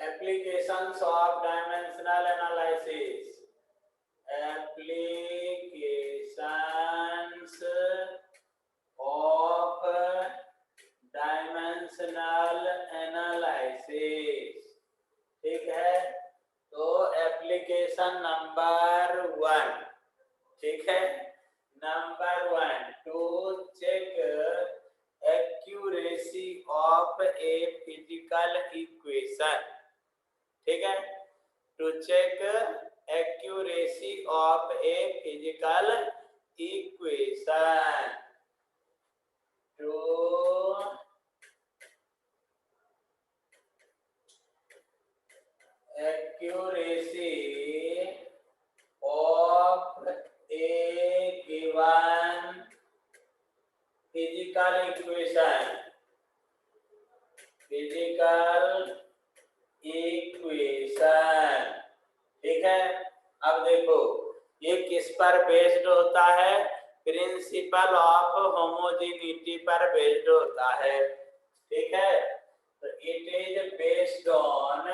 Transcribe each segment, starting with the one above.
applications of dimensional analysis. Applications of dimensional analysis. ठीक है, तो एप्लीकेशन नंबर 1, ठीक है, number 1 to check accuracy of a physical equation, ठीक है, to check accuracy of a physical equation, to accuracy of a given physical equation, ठीक है। अब देखो ये किस पर बेस्ड होता है, प्रिंसिपल ऑफ होमोजेनिटी पर बेस्ड होता है, ठीक है। तो it is based on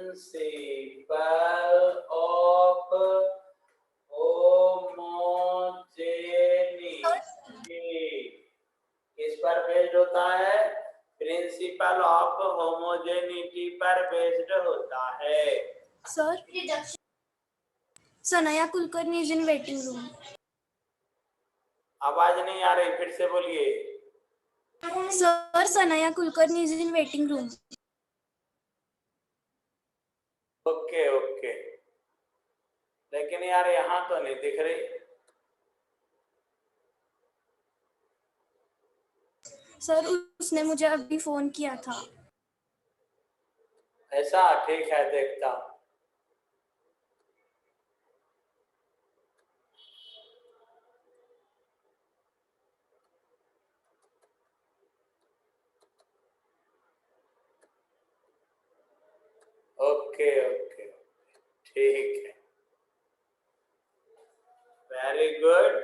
principle of homogeneity. किस पर बेस्ड होता है, प्रिंसिपल ऑफ होमोजेनिटी पर बेस्ड होता है। Sir Sanaya Kulkarni is in waiting room. आवाज नहीं आ रही, फिर से बोलिए। Sir Sanaya Kulkarni is in waiting room. Okay okay, लेकिन यार यहाँ तो नहीं दिख रही। सर उसने मुझे अभी फोन किया था। ऐसा, ठीक है, देखता हूँ। ओके ओके, ठीक है, वेरी गुड।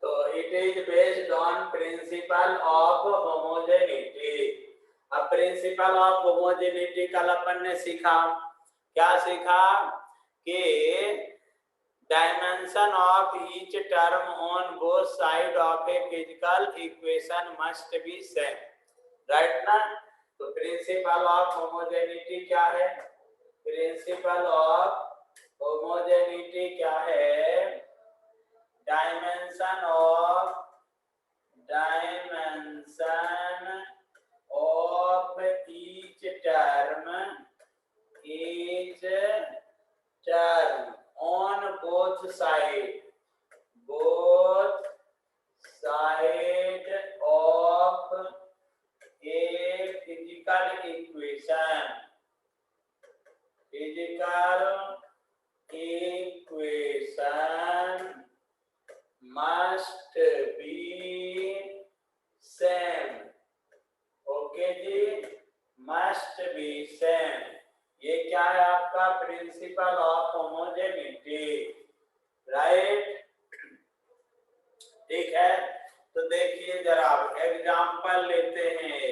तो it is based on principle of homogeneity. अब प्रिंसिपल ऑफ होमोजेनिटी कल अपन ने सीखा, क्या सीखा कि dimension of each term on both side of a physical equation must be same, right ना। तो प्रिंसिपल ऑफ होमोजेनिटी क्या है, प्रिंसिपल ऑफ होमोजेनिटी क्या है, dimension of each term on both side of a physical equation must be same, okay जी, must be same। ये क्या है आपका प्रिंसिपल ऑफ होमोजेनिटी, राइट, ठीक है। तो देखिए जरा एग्जांपल लेते हैं,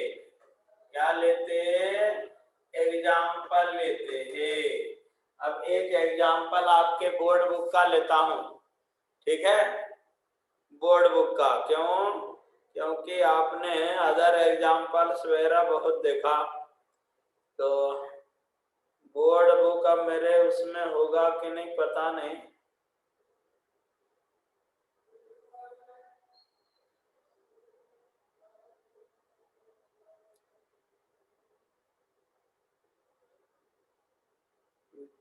क्या लेते हैं, एग्जांपल लेते हैं। अब एक एग्जांपल आपके बोर्ड बुक का लेता हूं, ठीक है, बोर्ड बुक का। क्यों, क्योंकि आपने अदर एग्जांपल्स वगैरह बहुत देखा, तो बोर्ड बुक अब मेरे उसमें होगा कि नहीं पता नहीं।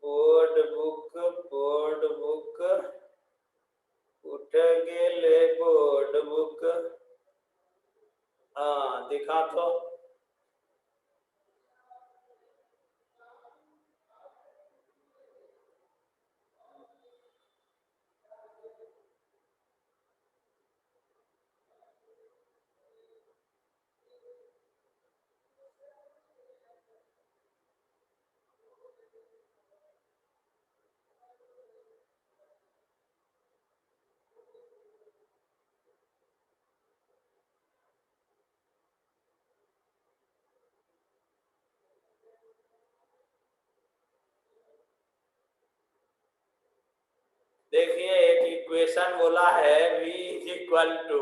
बोर्ड बुक उठ गेले बोर्ड बुक, हाँ दिखा तो। इक्वेशन बोला है v is equal to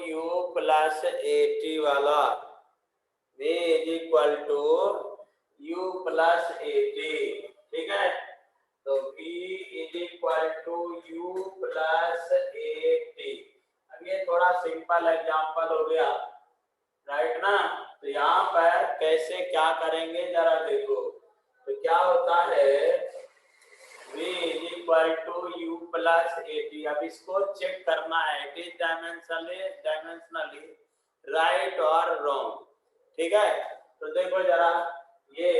u plus at वाला, v is equal to u plus at, ठीक है। तो v is equal to u plus at। अब ये थोड़ा सिंपल एग्जांपल हो गया, राइट ना। तो यहाँ पर कैसे क्या करेंगे जरा देखो। तो क्या होता है, v is equal to u plus at। अब इसको चेक करना है, इट इज डायमेंशनली राइट और रॉन्ग, ठीक है। तो देखो जरा, ये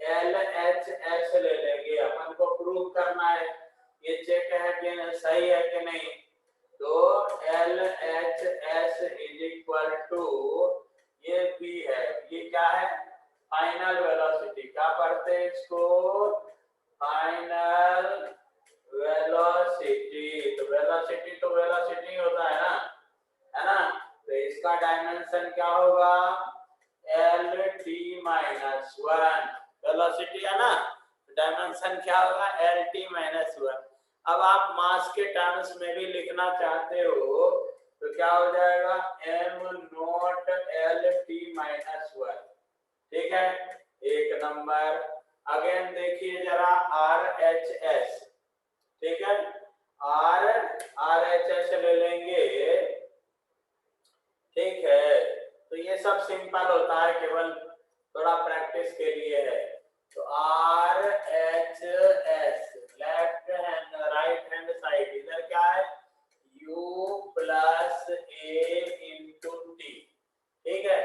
LHS ले लेंगे, अपन को प्रूव करना है ये चेक है कि सही है कि नहीं। तो LHS इज इक्वल टू ये p है, ये क्या है, फाइनल वेलोसिटी। क्या पढ़ते हैं इसको, फाइनल वेलोसिटी। तो वेलोसिटी होता है ना। तो इसका डायमेंशन क्या होगा, LT माइनस 1। वेलोसिटी है ना, डायमेंशन क्या होगा, LT माइनस 1। अब आप मास के टर्म्स में भी लिखना चाहते हो तो क्या हो जाएगा, m नॉट LT माइनस 1, ठीक है। एक नंबर। अगेन देखिए जरा RHS, ठीक है, RHS ले लेंगे, ठीक है। तो ये सब सिंपल होता है, केवल थोड़ा प्रैक्टिस के लिए है। तो RHS left hand right hand side, इधर क्या है, U plus A into T, ठीक है,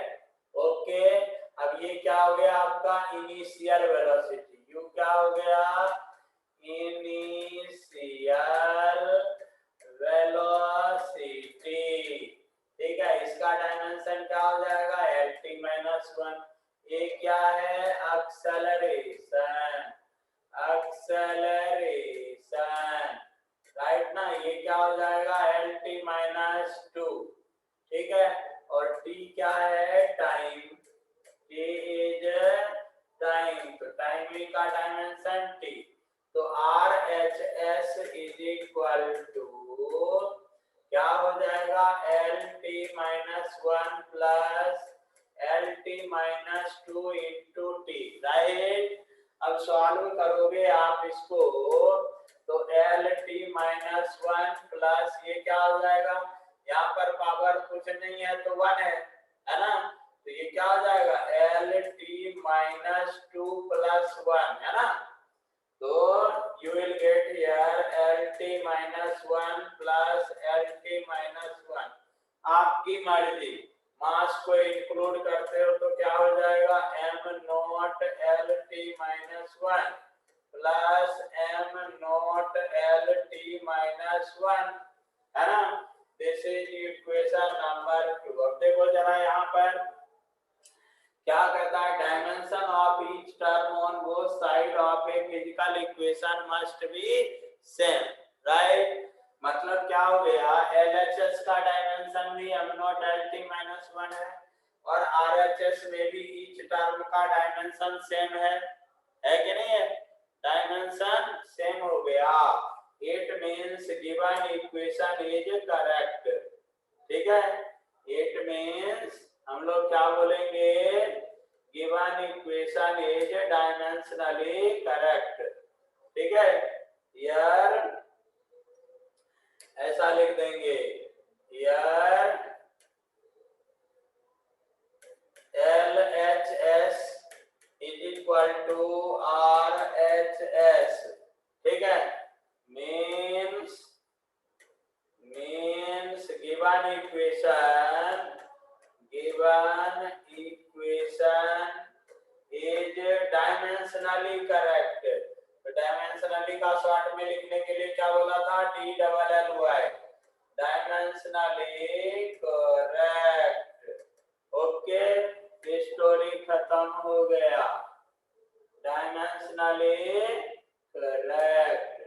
ओके। अब ये क्या हो गया आपका इनिशियल वेलोसिटी, U क्या हो गया, इनिशियल वेलोसिटी, ठीक है। इसका डायमेंशन क्या हो जाएगा, LT माइनस 1। ये क्या है, एक्सेलरेशन, राइट ना। ये क्या हो जाएगा, LT माइनस 2, ठीक है। और T क्या है, टाइम, T इज टाइम, तो टाइम का डायमेंशन T। तो RHS इज इक्वल टू क्या हो जाएगा, LT minus 1 plus LT minus 2 into T, right. अब सॉल्व करोगे आप इसको तो LT माइनस 1 प्लस ये क्या हो जाएगा, यहाँ पर पावर कुछ नहीं है तो 1 है ना। तो ये क्या हो जाएगा, LT माइनस 2 प्लस 1, है ना। तो you will get here LT minus 1 plus LT minus 1। आपकी मर्जी, मास को इंक्लूड करते हो तो क्या हो जाएगा, m not LT minus 1 plus m not LT minus 1, है ना। This is equation number 2। अब देखो जरा यहाँ पर क्या कहता है, dimension of each term on both side of a physical equation must be same, right. मतलब क्या हो गया, LHS का डायमेंशन भी m नॉट LT माइनस 1 है और RHS में भी ईच टर्म का डायमेंशन सेम है कि नहीं है, डायमेंशन सेम हो गया। It means given equation is correct, ठीक है। इट मींस हम लोग क्या बोलेंगे, given equation is dimensionally correct, ठीक है। यार ऐसा लिख देंगे, यार LHS is equal to RHS, ठीक है। Means given equation is dimensionally correct. तो डायमेंशनली का शॉर्ट में लिखने के लिए क्या बोला था, DLLY, dimensionally correct, okay. Story खत्म हो गया, डायमेंशनली करेक्ट,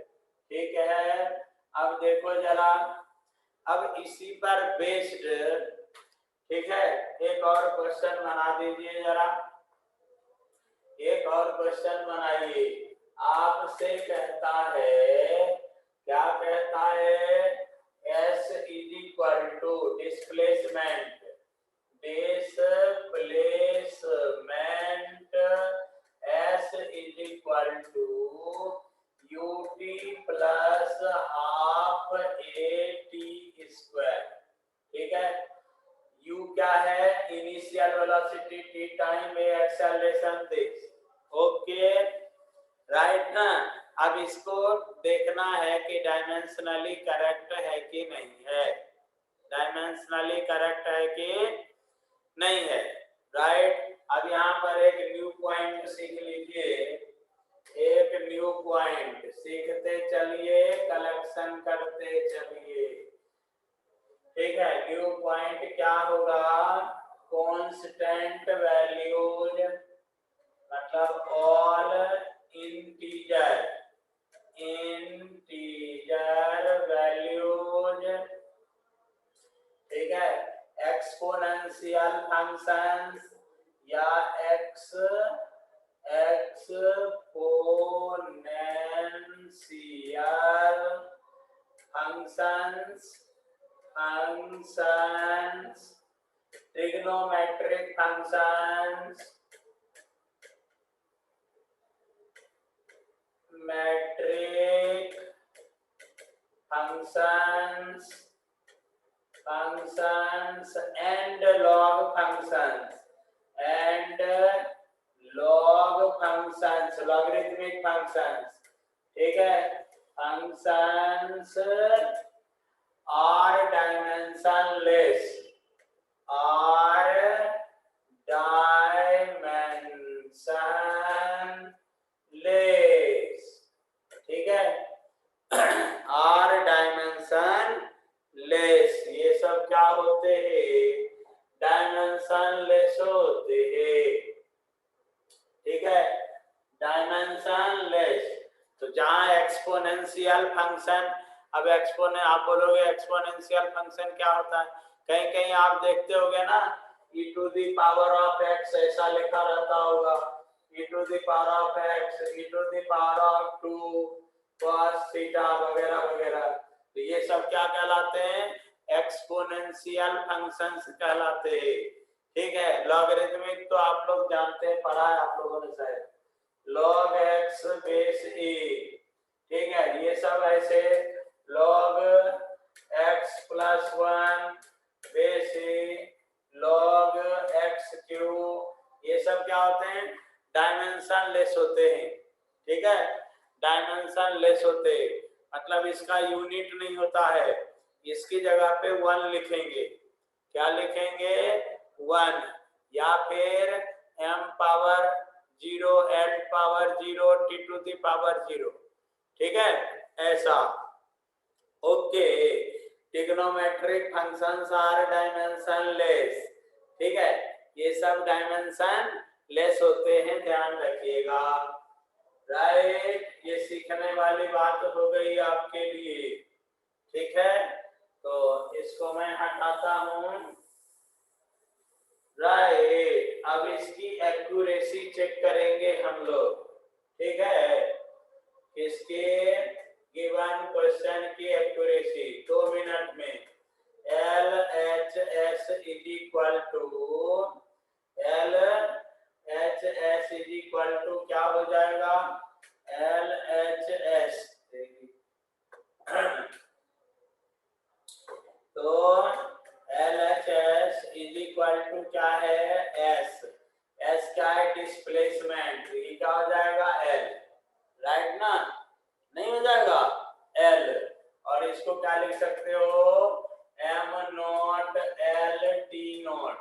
ठीक है। अब देखो जरा, अब इसी पर बेस्ड, ठीक है, एक और क्वेश्चन बना दीजिए जरा, एक और क्वेश्चन बनाइए। आपसे कहता है, क्या कहता है, S is equal to displacement S is equal to ut plus half at square. ठीक है, u क्या है, initial velocity t time a acceleration this. Okay right ना। अब इसको देखना है कि डायमेंशनली करेक्ट है कि नहीं है, डायमेंशनली करेक्ट है कि नहीं है। राइट, अब यहाँ पर एक न्यू पॉइंट सीख लीजिए, एक न्यू पॉइंट सीखते चलिए, कलेक्शन करते चलिए। ठीक है, न्यू पॉइंट क्या होगा, कांस्टेंट वैल्यूज मतलब ऑल इंटीजर वैल्यूज। ठीक है, एक्सपोनेंशियल फंक्शंस या exponential functions, trigonometric functions, metric functions and log functions logarithmic functions। ठीक है, functions are dimensionless, ठीक है, आर डायमेंशन लेस। ये सब क्या होते हैं, डायमेंशन लेस होते हैं। ठीक है, डायमेंशन लेस। तो जहां एक्सपोनेंशियल फंक्शन, अब आप बोलोगे एक्सपोनेंशियल फंक्शन क्या होता है, कहीं कहीं आप देखते होगे ना e to the power of x ऐसा लिखा रहता होगा, e to the power of x, e to the power of 2 cos theta वगैरह वगैरह। तो ये सब क्या कहलाते हैं, एक्सपोनेंशियल फंक्शंस कहलाते हैं। ठीक है, लॉगरिथमिक तो आप लोग जानते हैं, पढ़ा है आप लोगों ने शायद, log x बेस a। ठीक है, ये सब ऐसे log x plus 1 base a, log x cube, ये सब क्या होते हैं, डायमेंशन लेस होते हैं। ठीक है, डायमेंशन लेस होते हैं, मतलब इसका यूनिट नहीं होता है, इसकी जगह पे 1 लिखेंगे। क्या लिखेंगे, 1, या फिर m power 0 n power 0 t to the power 0। ठीक है, ऐसा। Okay, trigonometric functions are dimensionless. ठीक है, ये सब डायमेंशन लेस होते हैं, ध्यान रखिएगा। राइट, ये सीखने वाली बात हो गई आपके लिए। ठीक है, तो इसको मैं हटाता हूं। राइट, अब इसकी एक्यूरेसी चेक करेंगे हम लोग। ठीक है, इसके गिवन क्वेश्चन की एक्यूरेसी 2 मिनट में। LHS इज इक्वल टू क्या हो जाएगा, LHS तो LHS इज इक्वल टू क्या है, S क्या है, डिस्प्लेसमेंट, ये क्या हो जाएगा, L। राइट ना, नहीं हो जाएगा L, और इसको क्या लिख सकते हो, m not L T not.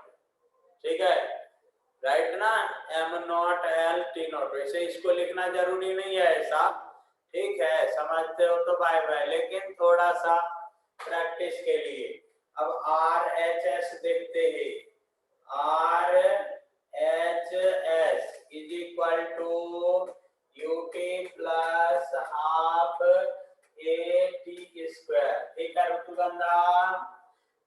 ठीक है, राइट ना, m not L T not. वैसे इसको लिखना जरूरी नहीं है ऐसा, ठीक है, समझते हो तो बाय बाय, लेकिन थोड़ा सा प्रैक्टिस के लिए। अब RHS देखते हैं, RHS is equal to UT plus half AT square. ठीक है Ritugandha,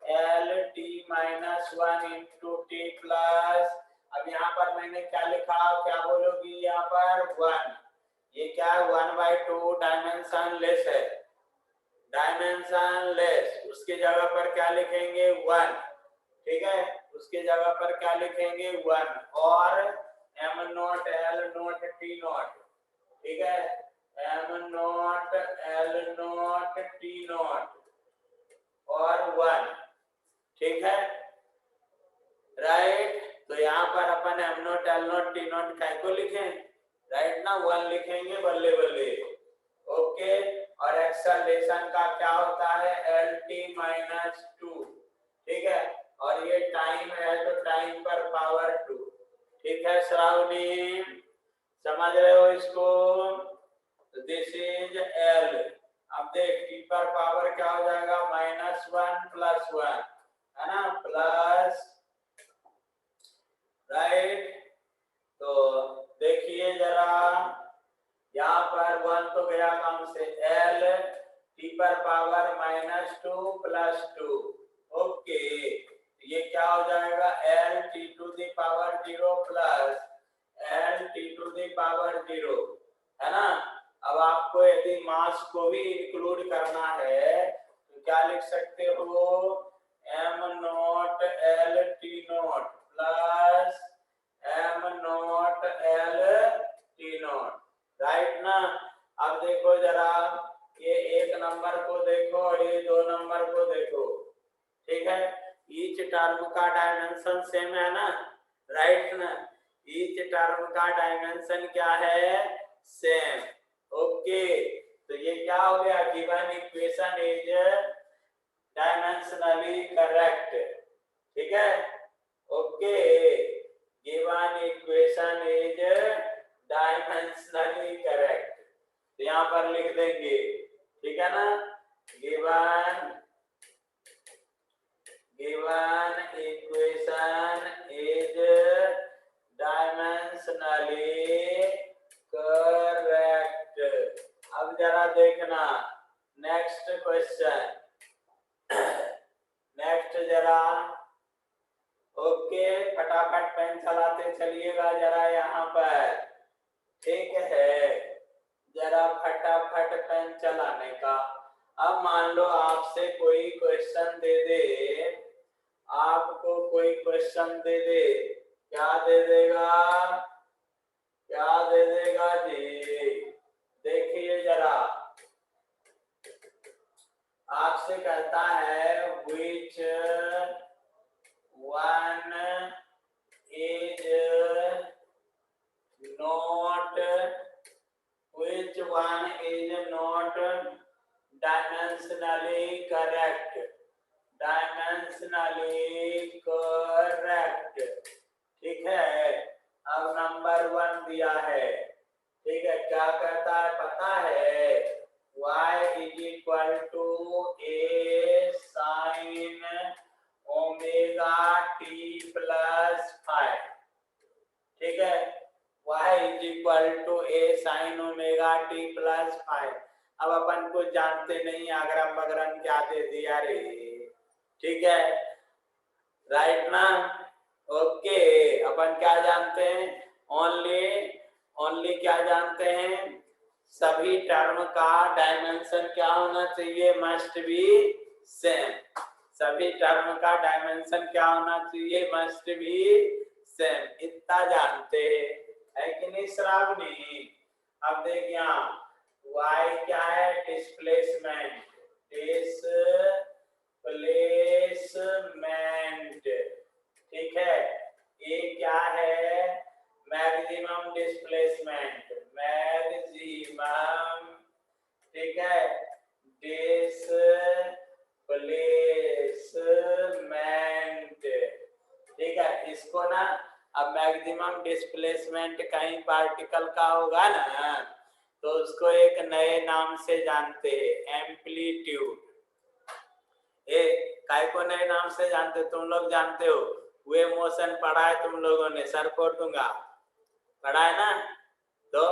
LT minus 1 into T plus, अब यहाँ पर मैंने क्या लिखा, क्या बोलोगी, यहाँ पर 1, ये क्या है 1/2 डायमेंशन लेस है, डायमेंशन लेस, उसकी जगह पर क्या लिखेंगे 1, ठीक है, उसकी जगह पर क्या लिखेंगे 1 और m not l not t not, ठीक है, m not l not t not और 1, ठीक है, राइट। तो यहाँ पर अपन m not l not t not काय को लिखें, राइट ना, 1 लिखेंगे बल्ले बल्ले, ओके। और एक्सेलरेशन का क्या होता है lt-2, ठीक है, और ये टाइम है तो टाइम पर पावर 2, ठीक है श्रावणी, समझ रहे हो इसको, दिस इज l। अब देख t पर पावर क्या हो जाएगा -1 + 1, है ना, प्लस, राइट। तो देखिए जरा यहाँ पर 1 तो गया काम से, l t पर पावर -2 + 2, ओके, ये क्या हो जाएगा l t⁻0 plus l t⁻0, है ना। अब आपको यदि मास को भी इंक्लूड करना है तो क्या लिख सकते हो m not l t not plus m not l t not, right ना। अब देखो जरा ये 1 नंबर को देखो और ये 2 नंबर को देखो, ठीक है, ईच टर्म का डायमेंशन सेम है ना, राइट ना, ईच टर्म का डायमेंशन क्या है सेम, ओके। तो ये क्या हो गया given equation is dimensionally correct, ठीक है, okay, given equation is dimensionally correct, तो यहाँ पर लिख देंगे, ठीक है ना, given equation is dimensionally correct. अब जरा देखना नेक्स्ट क्वेश्चन, नेक्स्ट जरा, ओके, फटाफट पेन चलाते चलिएगा जरा यहाँ पर, ठीक है, जरा फटाफट पेन चलाने का। अब मान लो आपसे कोई क्वेश्चन दे दे, आपको कोई क्वेश्चन दे दे, क्या दे देगा, क्या दे देगा जी, देखिए जरा, आपसे कहता है which one is not, which one is not dimensionally correct, dimensionally correct, ठीक है। अब नंबर 1 दिया है, ठीक है, क्या कहता है पता है, y = a sin omega t + 5, ठीक है, y = a sin omega t + 5। अब अपन को जानते नहीं अगरम बगरम क्या दे दिया रे, ठीक है, राइट ना, ओके। अपन क्या जानते हैं, ओनली क्या जानते हैं, सभी टर्म का डायमेंशन क्या होना चाहिए, मस्ट बी सेम, सभी टर्म का डायमेंशन क्या होना चाहिए, मस्ट बी सेम, इतना जानते हैं, है कि नहीं श्रावणी। अब देख यहाँ y क्या है डिस्प्लेसमेंट, ठीक है, ये क्या है मैक्सिमम डिस्प्लेसमेंट, ठीक है, डिस्प्लेसमेंट, ठीक है, इसको ना अब मैक्सिमम डिस्प्लेसमेंट कहीं पार्टिकल का होगा ना तो उसको एक नए नाम से जानते हैं एम्पलीट्यूड, काय को नए नाम से जानते, तुम लोग जानते हो, वे मोशन पढ़ा है तुम लोगों ने, सर को दूंगा, पढ़ा है ना, तो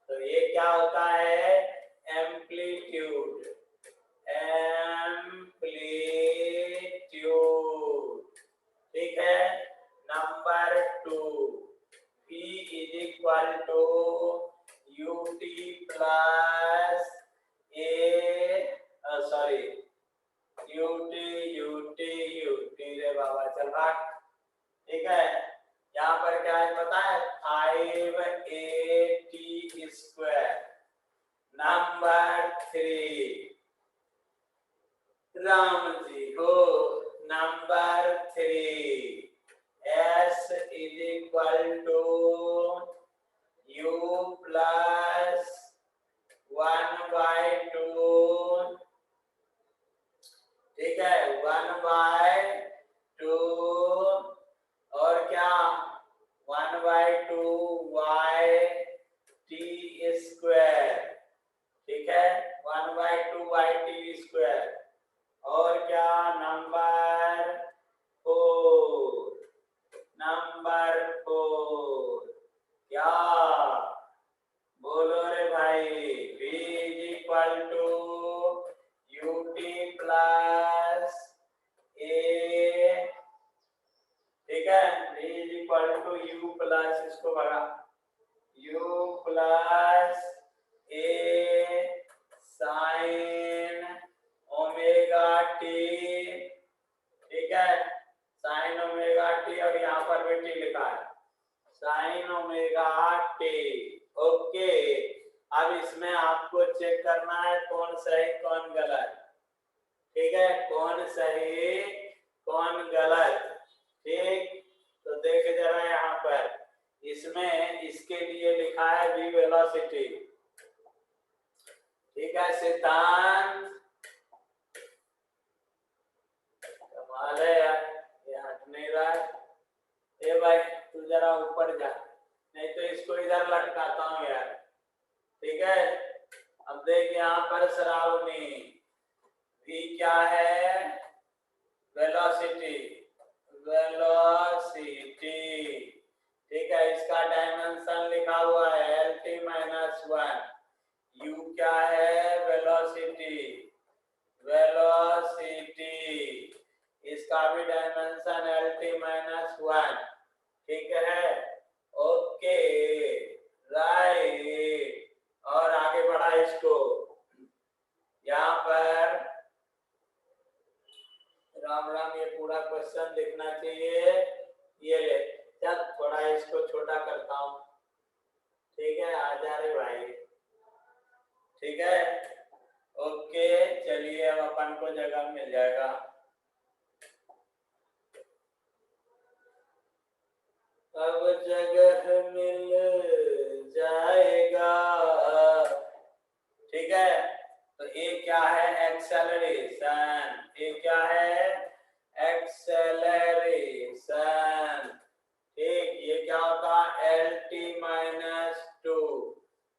ये क्या होता है एम्पलीट्यूड, ठीक है। नंबर 2 P = ut प्लस ए सॉरी ut रे बाबा चल भाग। ठीक है, यहाँ पर क्या है पता है 5at square. Number 3 Ram ji हो। Number 3 s is equal to u plus 1/2। ठीक है 1/2 और क्या 1/2 y t स्क्वायर। ठीक है 1/2 y t स्क्वायर और क्या नंबर 4। नंबर 4 क्या बोलो रे भाई v is equal to ut plus a. ठीक है v is equal to u plus इसको भगा u plus a sine omega t. ठीक है साइन ओमेगा टी और यहाँ पर भी टी लिखा है साइन ओमेगा टी। ओके अब इसमें आपको चेक करना है कौन सही कौन गलत। ठीक है कौन सही कौन गलत। ठीक तो देख जरा यहाँ पर इसमें इसके लिए लिखा है v वेलोसिटी। ठीक है सिद्धांत कमाल है यार ये हट नहीं रहा है। ए भाई तू जरा ऊपर जा नहीं तो इसको इधर लटकाता हूँ यार। ठीक है अब देख यहाँ पर श्रावणी v क्या है वेलोसिटी वेलोसिटी। ठीक है इसका डायमेंशन लिखा हुआ है lt-1। u क्या है वेलोसिटी वेलोसिटी इसका भी डायमेंशन lt-1। ठीक है ओके राइट और आगे बढ़ा इसको। यहाँ पर राम राम ये पूरा क्वेश्चन लिखना चाहिए। ये ले चल थोड़ा इसको छोटा करता हूँ। ठीक है आ जा रे भाई। ठीक है ओके चलिए अब अपन को जगह मिल जाएगा। अब जगह मिल जाएगा। ठीक है तो ये क्या है एक्सेलरेशन। ये क्या है एक्सेलरेशन। ठीक ये क्या होता lt-2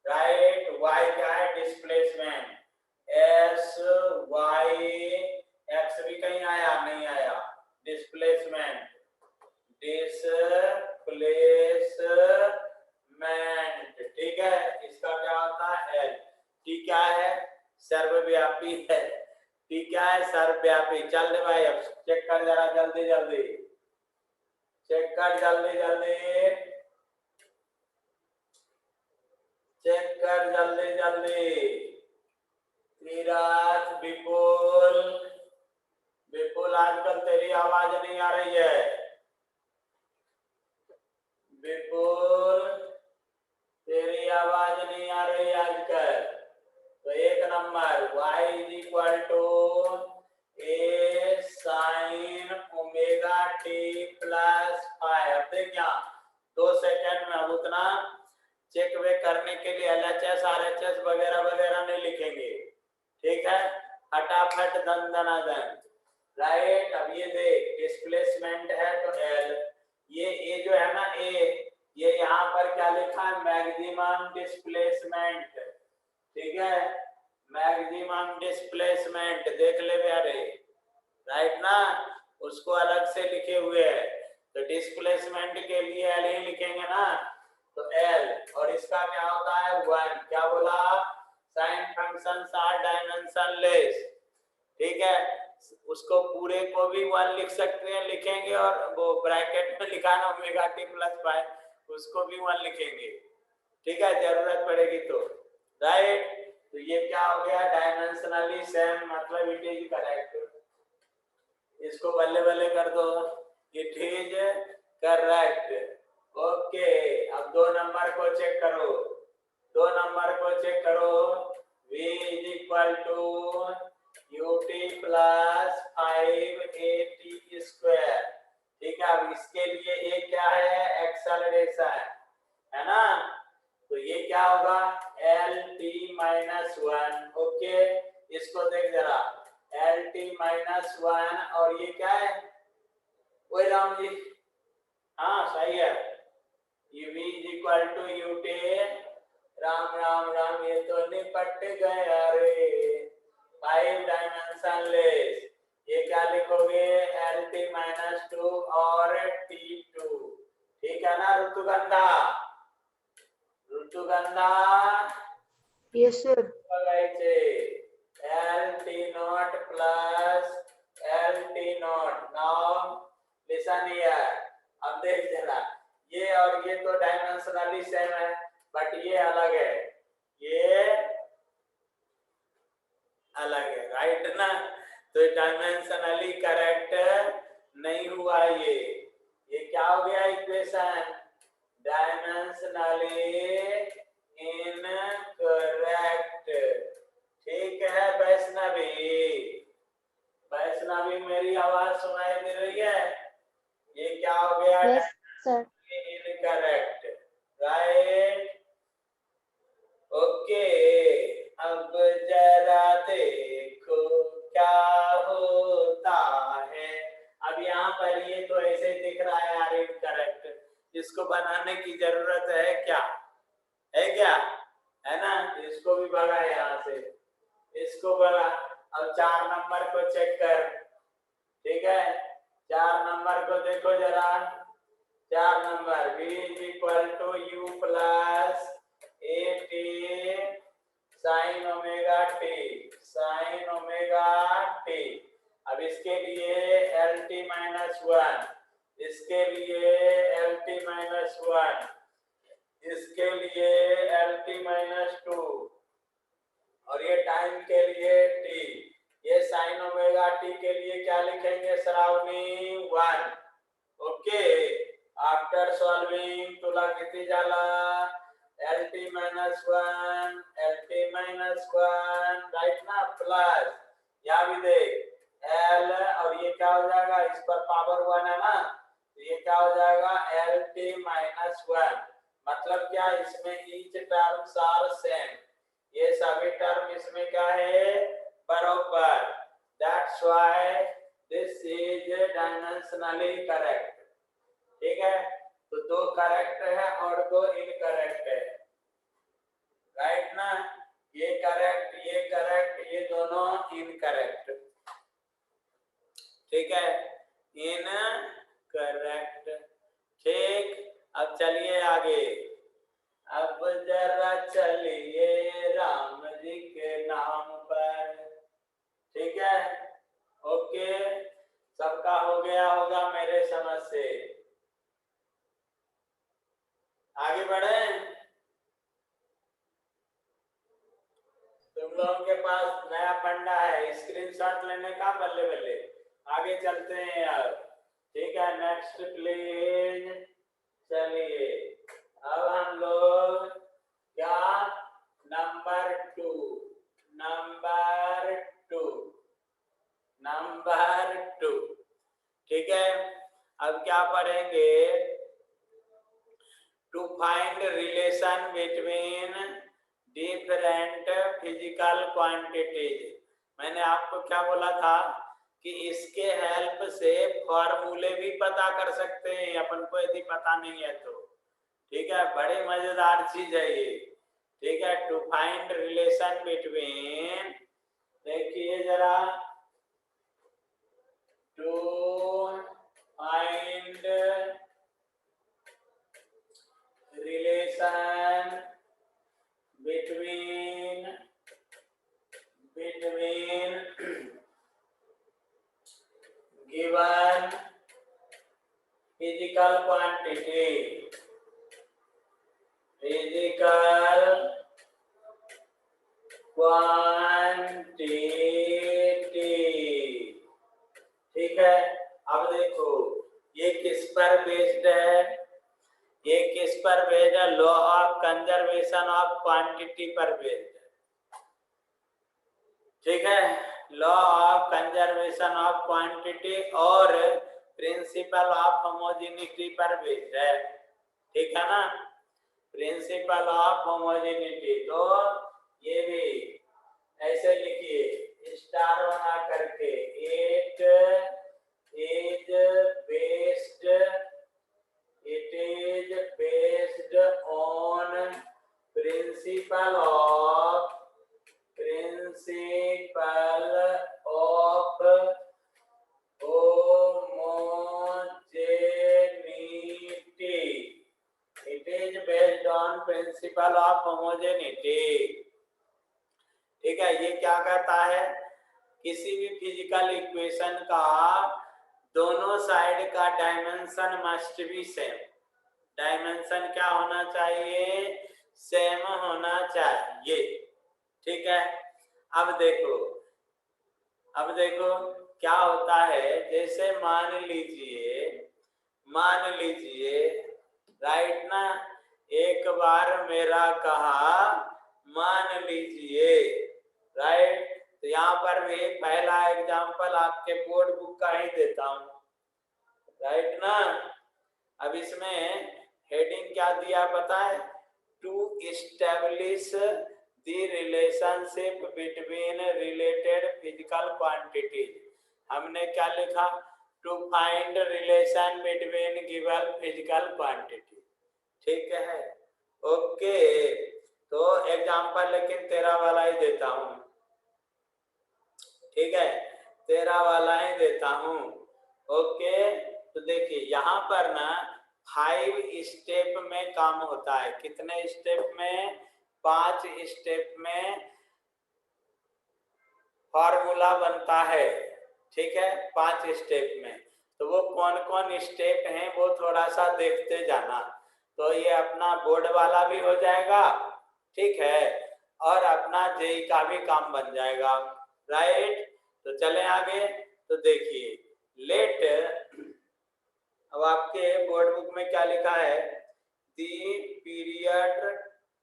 राइट। y क्या है डिस्प्लेसमेंट s y x भी कहीं आया नहीं आया डिस्प्लेसमेंट डिस्प्लेसमेंट। ठीक है इसका क्या होता है l। t क्या है सर्वव्यापी है। t क्या है सर्वव्यापी। चल दे भाई अब चेक कर जरा जल्दी जल्दी चेक कर जल्दी जल्दी चेक कर जल्दी जल्दी। तीरथ विपुल विपुल आजकल तेरी आवाज नहीं आ रही है। विपुल तेरी आवाज नहीं आ रही आजकल। तो एक number y is equal to a sine omega t plus 5। देख यहाँ 2 सेकेंड में अब उतना चेक वे करने के लिए LHS RHS वगैरह वगैरह नहीं लिखेंगे। ठीक है फटाफट दन दना दन राइट। अब ये देख डिस्प्लेसमेंट है तो L ये जो है ना ये यहाँ पर क्या लिखा है मैक्सिमम डिस्प्लेसमेंट। ठीक है मैक्सिमम डिस्प्लेसमेंट देख ले प्यारे राइट ना उसको अलग से लिखे हुए है। तो डिस्प्लेसमेंट के लिए L ही लिखेंगे ना तो L और इसका क्या होता है 1। क्या बोला साइन फंक्शन आर डायमेंशनलेस। ठीक है उसको पूरे को भी 1 लिख सकते हैं लिखेंगे और वो ब्रैकेट में लिखा ना ओमेगा टी प्लस 5 उसको भी 1 लिखेंगे। ठीक है, जरूरत पड़ेगी तो, राइट। तो ये क्या हो गया, डायमेंशनली सेम, मतलब इट इज करेक्ट। इसको बल्ले बल्ले कर दो, इट इज करेक्ट। ओके, अब 2 नंबर को चेक करो, 2 नंबर को चेक करो। v is equal to ut plus 5at square. ठीक है, अब इसके लिए ये क्या है, एक्सेलरेशन है ना, तो ये क्या होगा, lt माइनस 1। ओके, इसको देख जरा, lt माइनस 1, और ये क्या है, वही राम जी, हाँ सही है, u v is equal to ut, Ram Ram Ram, ये तो निपट गए, अरे 5 डायमेंशनलेस। ये क्या लिखोगे, lt माइनस 2 और t2। ठीक है ना ऋतुगंधा, ऋतुगंधा यस सर। बघायचे, lt not plus lt not. Now listen here, अब देख जरा, ये और ये तो डायमेंशनली सेम है, बट ये अलग है, ये अलग है, राइट ना, तो डायमेंशनली करेक्ट नहीं हुआ। ये क्या हो गया इक्वेशन, डायमेंशनली इनकरेक्ट। ठीक है वैष्णवी, वैष्णवी मेरी आवाज सुनाई दे रही है, ये क्या हो गया, yes sir. Incorrect, right. Okay, अब जरा देखो क्या होता है। अब यहाँ पर ये तो ऐसे दिख रहा है यार इनकरेक्ट, इसको बनाने की जरूरत है क्या, है क्या, है ना, इसको भी भगा यहाँ से, इसको भगा। अब 4 नंबर को चेक कर, ठीक है, 4 नंबर को देखो जरा, 4 number v is equal to u plus at sine omega t, sine omega t। अब इसके लिए lt माइनस 1, इसके लिए lt माइनस 1, इसके लिए lt माइनस 2, और ये टाइम के लिए t। ये साइन ओमेगा t के लिए क्या लिखेंगे श्रावणी, 1। ओके, आफ्टर सॉल्विंग तुला किती झाला, lt minus 1, lt minus 1, right ना, प्लस या भी देख l, और ये क्या हो जाएगा, इस पर पावर 1 है ना, तो ये क्या हो जाएगा lt माइनस 1। मतलब क्या, इसमें ईच टर्म्स आर सेम, ये सभी टर्म इसमें क्या है, बराबर, that's why this is dimensionally correct. ठीक है, तो 2 करेक्ट है और 2 इनकरेक्ट है, राइट ना, ये करेक्ट, ये दोनों इनकरेक्ट। ठीक है, इनकरेक्ट। ठीक, अब चलिए आगे, अब जरा चलिए राम जी के नाम पर। ठीक है, ओके, सबका हो गया होगा मेरे समझ से, आगे बढ़े। तुम लोगों के पास नया फंडा है स्क्रीनशॉट लेने का, बल्ले बल्ले आगे चलते हैं यार। ठीक है, नेक्स्ट प्लीज। चलिए अब हम लोग क्या, नंबर 2, नंबर 2, नंबर 2। ठीक है, अब क्या पढ़ेंगे, to find relation between different physical quantities. मैंने आपको क्या बोला था कि इसके हेल्प से फॉर्मूले भी पता कर सकते हैं अपन को, यदि पता नहीं है तो। ठीक है, बड़ी मजेदार चीज है ये। ठीक है, टू फाइंड रिलेशन बिटवीन, देखिए जरा, to find relation between given physical quantity, physical quantity. ठीक है, अब देखो ये किस पर बेस्ड है, ये किस पर बेस्ड है, law of conservation of quantity पर बेस्ड है। ठीक है, law of conservation of quantity और प्रिंसिपल ऑफ होमोजेनिटी पर बेस्ड है। ठीक है ना, प्रिंसिपल ऑफ होमोजेनिटी। तो ये भी ऐसे लिखिए स्टार बना करके, it is based on principle of homogeneity. It is based on principle of homogeneity. ठीक है, ये क्या कहता है, किसी भी फिजिकल इक्वेशन का दोनों साइड का dimension must be same. Dimension क्या होना चाहिए, सेम होना चाहिए। ठीक है, अब देखो क्या होता है, जैसे मान लीजिए राइट ना, एक बार मेरा कहा मान लीजिए, राइट। तो यहाँ पर भी पहला एग्जांपल आपके बोर्ड बुक का ही देता हूँ, राइट ना। अब इसमें हेडिंग क्या दिया पता है, to establish the relationship between related physical quantities. हमने क्या लिखा, to find relation between given physical quantity. ठीक है, ओके। तो एग्जांपल लेकिन 13 वाला ही देता हूँ। ठीक है, 13 वाला ही देता हूँ। ओके, तो देखिए यहाँ पर ना 5 स्टेप में काम होता है। कितने स्टेप में, 5 स्टेप में फॉर्मूला बनता है। ठीक है, 5 स्टेप में। तो वो कौन कौन स्टेप हैं वो थोड़ा सा देखते जाना, तो ये अपना बोर्ड वाला भी हो जाएगा। ठीक है, और अपना जेई का भी काम बन जाएगा, राइट। तो चले आगे, तो देखिए लेट, अब आपके बोर्ड बुक में क्या लिखा है, दी period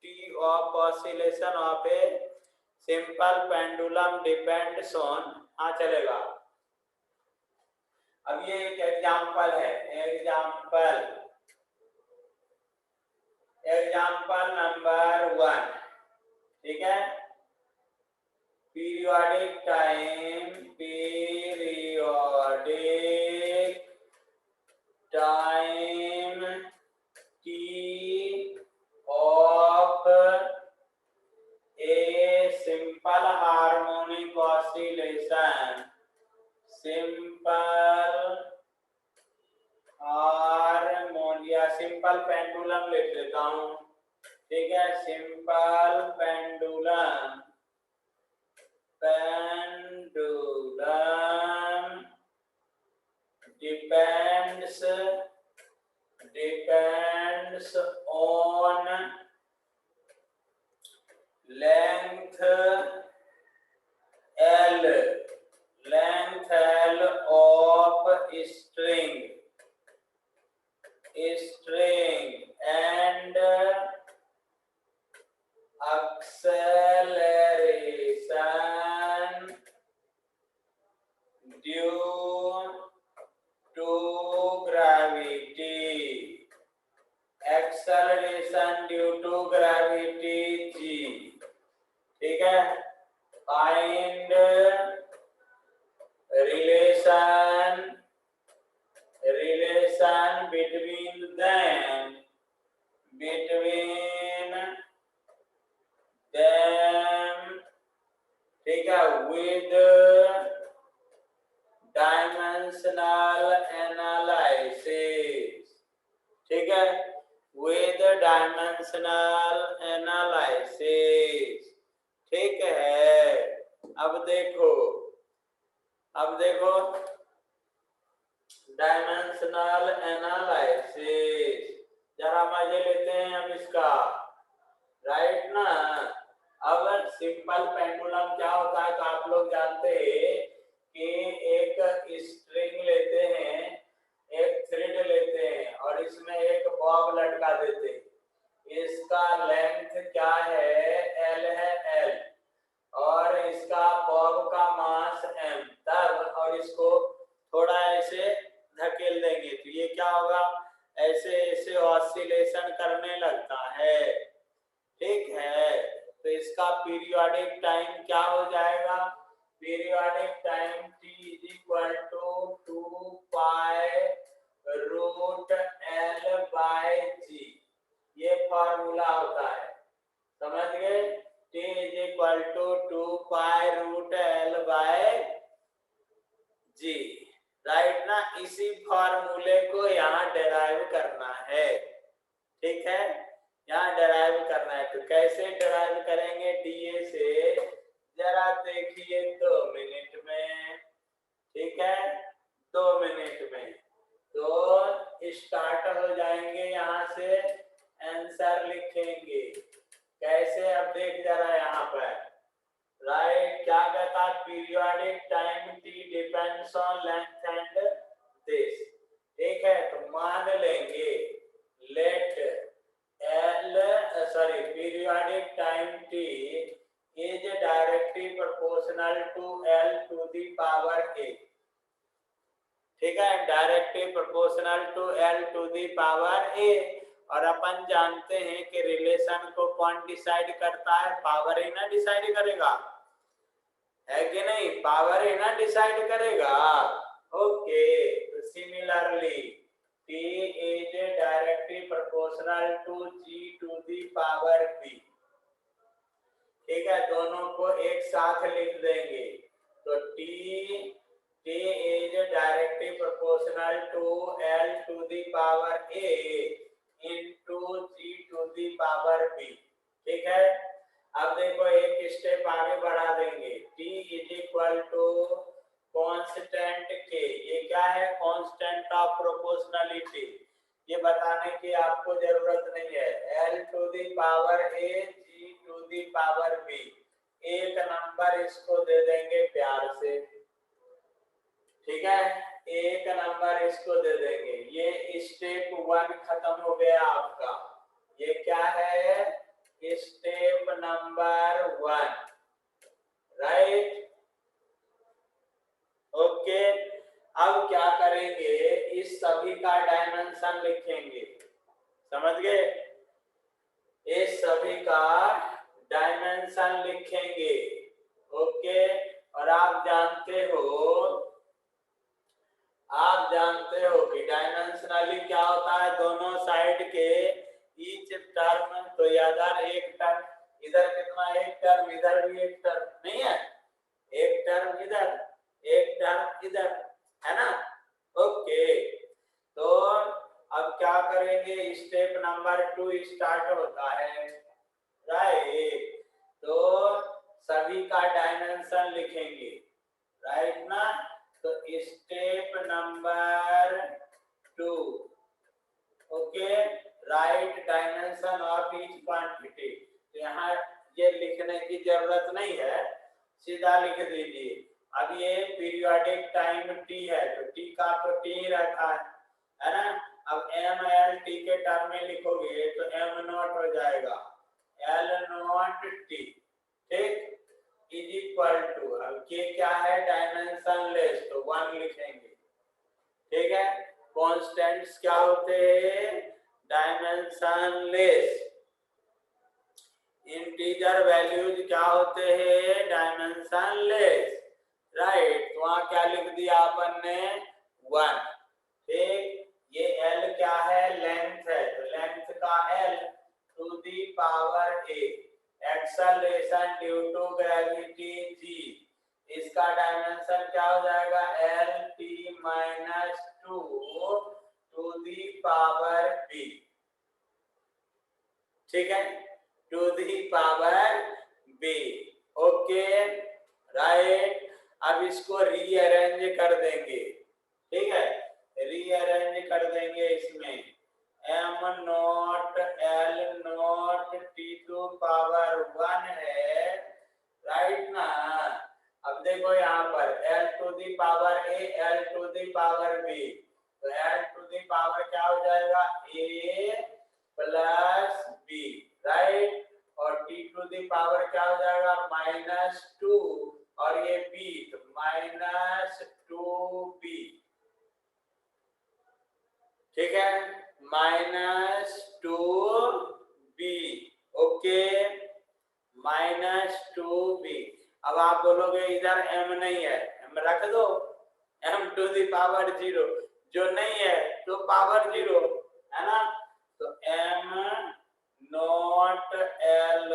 T of oscillation of a simple pendulum depends on, हाँ चलेगा। अब ये एक एग्जांपल है, एग्जांपल नंबर 1। ठीक है, periodic time T of a simple harmonic oscillation, simple pendulum लिख लेता हूं। ठीक है, simple pendulum depends on length L of string and acceleration due to gravity, acceleration due to gravity g। ठीक है, find relation between them, ठीक है, with dimensional analysis। ठीक है, with dimensional analysis। ठीक है, अब देखो डायमेंशनल एनालिसिस, जरा मजे लेते हैं हम इसका। जानते हैं कि एक स्ट्रिंग लेते हैं, एक थ्रेड लेते हैं और इसमें एक बॉब लटका देते हैं। इसका लेंथ क्या है? एल है, एल, और इसका बॉब का मास एम, तब और इसको थोड़ा ऐसे धकेल देंगे तो ये क्या होगा? ऐसे ऐसे ऑसिलेशन करने लगता है। ठीक है, तो इसका पीरियोडिक टाइम क्या हो जाएगा? Periodic time t is equal to 2 pi root L by G, ये फॉर्मूला होता है, समझ गए? t is equal to 2 pi root L by G, right ना? इसी फॉर्मूले को यहाँ डेराइव करना है। ठीक है, यहाँ डेराइव करना है। तो कैसे डेराइव करेंगे डीए से? जरा देखिए 2 मिनट में। ठीक है, 2 मिनट में तो स्टार्ट हो जाएंगे, यहाँ से आंसर लिखेंगे। कैसे? अब देख जरा यहाँ पर, राइट, क्या कहता? Periodic time t depends on length and this. ठीक है, तो मान लेंगे let l periodic time t is directly proportional to L to the power a। ठीक है, directly proportional to L to the power a। और अपन जानते हैं कि रिलेशन को कौन डिसाइड करता है? पावर ए ना डिसाइड करेगा, है कि नहीं? पावर ए ना डिसाइड करेगा। ओके, तो similarly t is directly proportional to g to the power b। ठीक है, दोनों को एक साथ लिख देंगे तो t is directly proportional to L to the power a into g to the power b। ठीक है, अब देखो एक स्टेप आगे बढ़ा देंगे, t is equal to constant k। ये क्या है? Constant of proportionality. ये बताने की आपको जरूरत नहीं है। L to the power a, g to the power b, एक नंबर इसको दे देंगे प्यार से। ठीक है, एक नंबर इसको दे देंगे। ये स्टेप 1 खत्म हो गया आपका। ये क्या है? Step number 1, right? ओके, अब क्या करेंगे? इस सभी का डायमेंशन लिखेंगे, समझ गए? इस सभी का डायमेंशन लिखेंगे। ओके, और आप जानते हो कि डायमेंशनली क्या होता है? दोनों साइड के ईच टर्म, तो यार एक टर्म इधर, कितना? एक टर्म इधर, भी एक टर्म नहीं है, एक टर्म इधर, एक टर्म इधर, है ना? ओके, तो अब क्या करेंगे? स्टेप नंबर 2 स्टार्ट होता है, राइट? तो सभी का डायमेंशन लिखेंगे, राइट ना? तो step number 2, okay, right dimension of each quantity. तो यहाँ ये लिखने की जरूरत नहीं है, सीधा लिख दीजिए। अब ये पीरियोडिक टाइम t है, तो t का तो t ही रहता है ना? अब m l t के टर्म में लिखोगे तो m नॉट हो जाएगा l नॉट t। ठीक, इज इक्वल टू, अब k क्या है? डायमेंशन लेस, तो 1 लिखेंगे। ठीक है, कांस्टेंट्स क्या होते हैं? Dimension less. इंटीजर वैल्यूज क्या होते हैं? Dimension less, right? तो वहां क्या लिख दिया अपन ने? 1। ठीक, ये L क्या है? लेंथ है, तो लेंथ का L to the power a। Acceleration due to gravity g, इसका डायमेंशन क्या हो जाएगा? LT minus 2 to the power b। ठीक है, to the power b। Okay, right? अब इसको रीअरेंज कर देंगे। ठीक है, रीअरेंज कर देंगे। इसमें m not l not t to power 1 है, राइट ना? अब देखो यहाँ -2 और ये b तो -2b, ठीक है, -2b, ओके, -2b। अब आप बोलोगे इधर m नहीं है, m रख दो, m टू द पावर 0, जो नहीं है तो पावर 0, है ना, तो m not l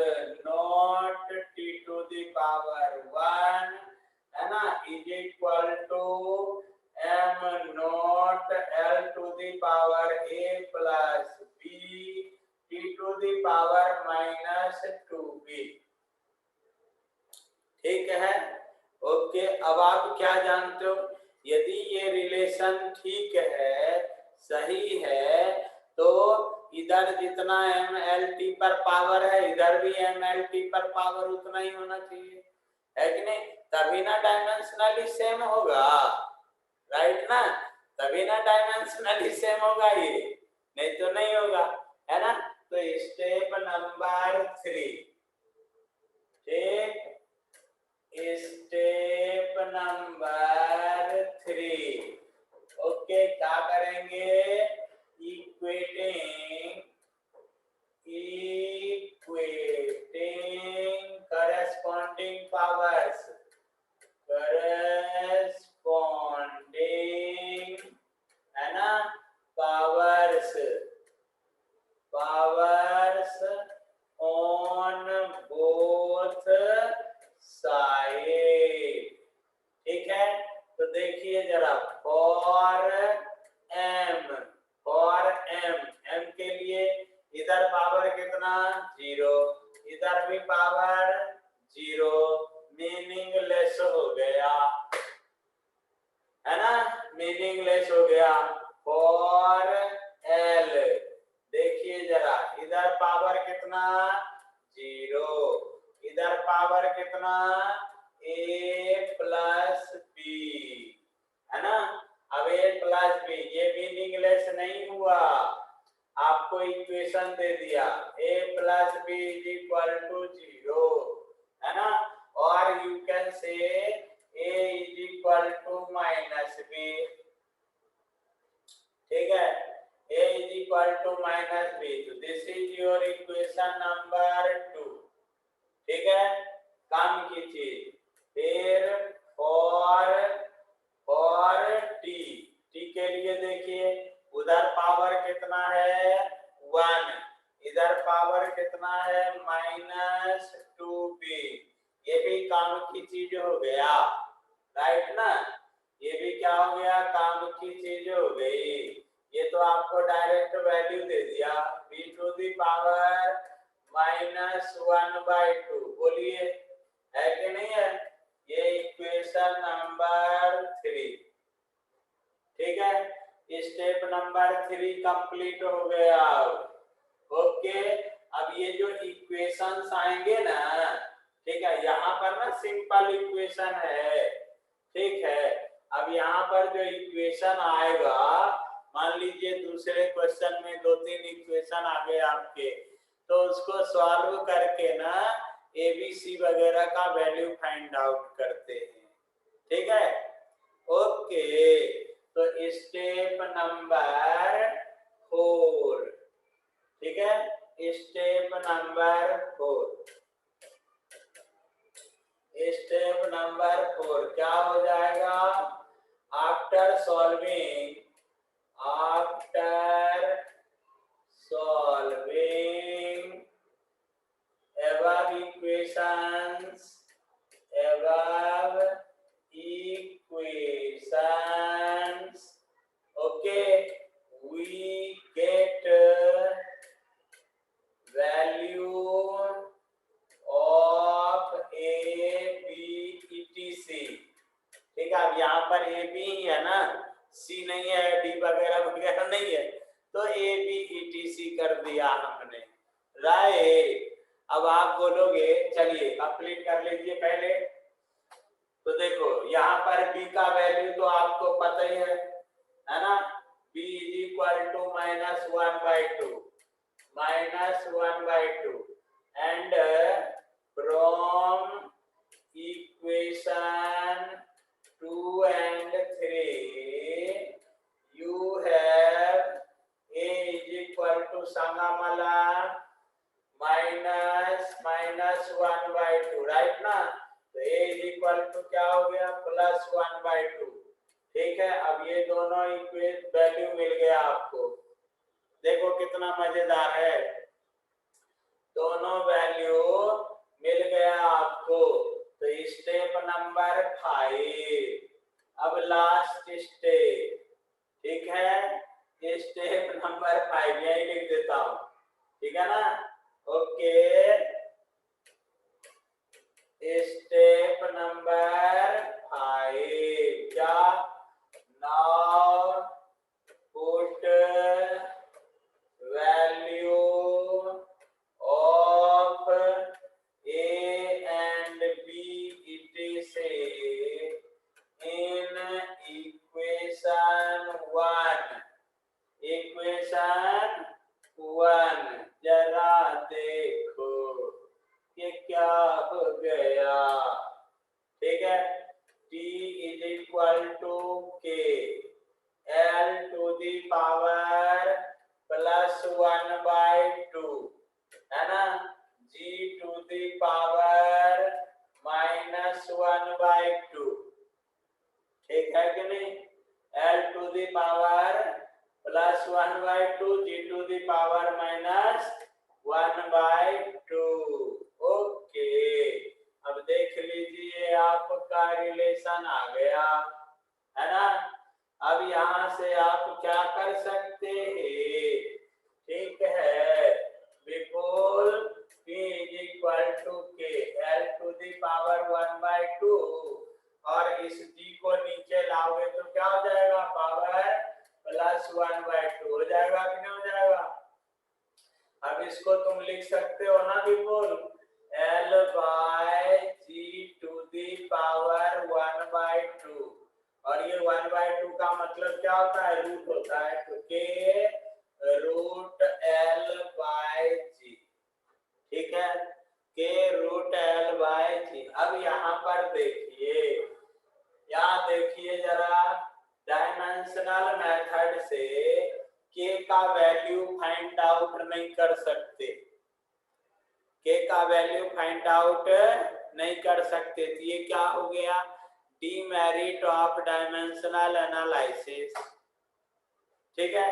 not t to the power 1, है ना, is equal to m not l to the power a plus b t to the power -2b, ठीक है, ओके। अब आप क्या जानते हो, यदि ये रिलेशन ठीक है, सही है, तो इधर जितना m l t पर पावर है इधर भी m l t पर पावर उतना ही होना चाहिए, है कि नहीं, तभी ना डायमेंशनली सेम होगा, राइट ना, तभी ना डायमेंशनली सेम होगा ये, नहीं तो नहीं होगा, है ना। तो स्टेप नंबर 3, ठीक, स्टेप नंबर 3, ओके, क्या करेंगे, इक्वेटिंग करस्पॉन्डिंग पावर्स, करस्पॉन्डिंग, है ना, पावर्स ऑन बोथ साइड, ठीक है। तो देखिए जरा, फॉर m के लिए इधर पावर कितना 0, इधर भी पावर 0, मीनिंगलेस हो गया, है ना, मीनिंगलेस हो गया। फॉर l देखिए जरा, इधर पावर कितना 0, इधर पावर कितना a प्लस b, है ना, अब a प्लस b, ये मीनिंगलेस नहीं हुआ, आपको इक्वेशन दे दिया a plus b is equal to 0, है ना, और you can say a is equal to -b, ठीक है, a is equal to -b, तो this is your equation number 2, ठीक है, काम की चीज। फिर फॉर t के लिए देखिए, उधर पावर कितना है 1, इधर पावर कितना है -2b, ये भी काम की चीज हो गया, राइट ना, ये भी क्या हो गया, काम की चीज हो गई। ये तो आपको डायरेक्ट वैल्यू दे दिया b टू द पावर -1/2, बोलिए है कि नहीं है, ये इक्वेशन नंबर 3, ठीक है, स्टेप नंबर 3 कंप्लीट हो गया, ओके। अब ये जो इक्वेशंस आएंगे ना, ठीक है, यहाँ पर ना सिंपल इक्वेशन है, ठीक है, अब यहाँ पर जो इक्वेशन आएगा, मान लीजिए दूसरे क्वेश्चन में 2-3 इक्वेशन आ गए आपके, तो उसको सॉल्व करके ना एबीसी वगैरह का वैल्यू फाइंड आउट करते हैं, ठीक है, ओके। तो स्टेप नंबर 4, ठीक है, स्टेप नंबर 4, स्टेप नंबर 4 क्या हो जाएगा, after solving above equations, okay, we get value of a b etc, ठीक है। अब यहाँ पर ए बी ही है ना, सी नहीं है, डी वगैरह नहीं है, तो A B E T C कर दिया हमने, राइट। अब आप बोलोगे, चलिए कंप्लीट कर लीजिए पहले, तो देखो यहाँ पर b का वैल्यू तो आपको पता ही है ना, b is equal to -1/2 and from संगमला माइनस माइनस 1/2, राइट ना। तो a इज इक्वल टू क्या हो गया, प्लस 1/2। ठीक है, अब ये दोनों इक्वेशन वैल्यू मिल गया आपको। देखो कितना मजेदार है, दोनों वैल्यू मिल गया आपको। तो स्टेप नंबर 5, अब लास्ट स्टेप, ठीक है, स्टेप नंबर 5 यही लिख देता हूं, ठीक है ना। ओके, स्टेप नंबर 5 क्या, now put value of A and B etc. in equation 1, equation 1 जरा देखो ये क्या हो गया। ठीक है, T is equal to K L to the power plus 1/2 है ना, G to the power minus 1/2, ठीक है कि नहीं। L to the power plus 1/2, G to the power minus 1/2। Okay, अब देख लीजिए आपका रिलेशन आ गया, है ना। अब यहाँ से आप क्या कर सकते हैं, ठीक है, before P is equal to K L to the power 1/2 और इस G को नीचे लाओगे तो क्या हो जाएगा, पावर प्लस 1/2 हो जाएगा कि नहीं हो जाएगा। अब इसको तुम लिख सकते हो ना before L/G to the power 1/2 और ये 1/2 का मतलब क्या होता है, रूट होता है, तो K रूट L/G, ठीक है, K रूट L/G। अब यहाँ पर देखिए, यहाँ देखिए जरा, डायमेंशनल मेथड से K का वैल्यू फाइंड आउट नहीं कर सकते, K का वैल्यू फाइंड आउट नहीं कर सकते, तो ये क्या हो गया, डीमेरिट ऑफ डायमेंशनल एनालिसिस। ठीक है,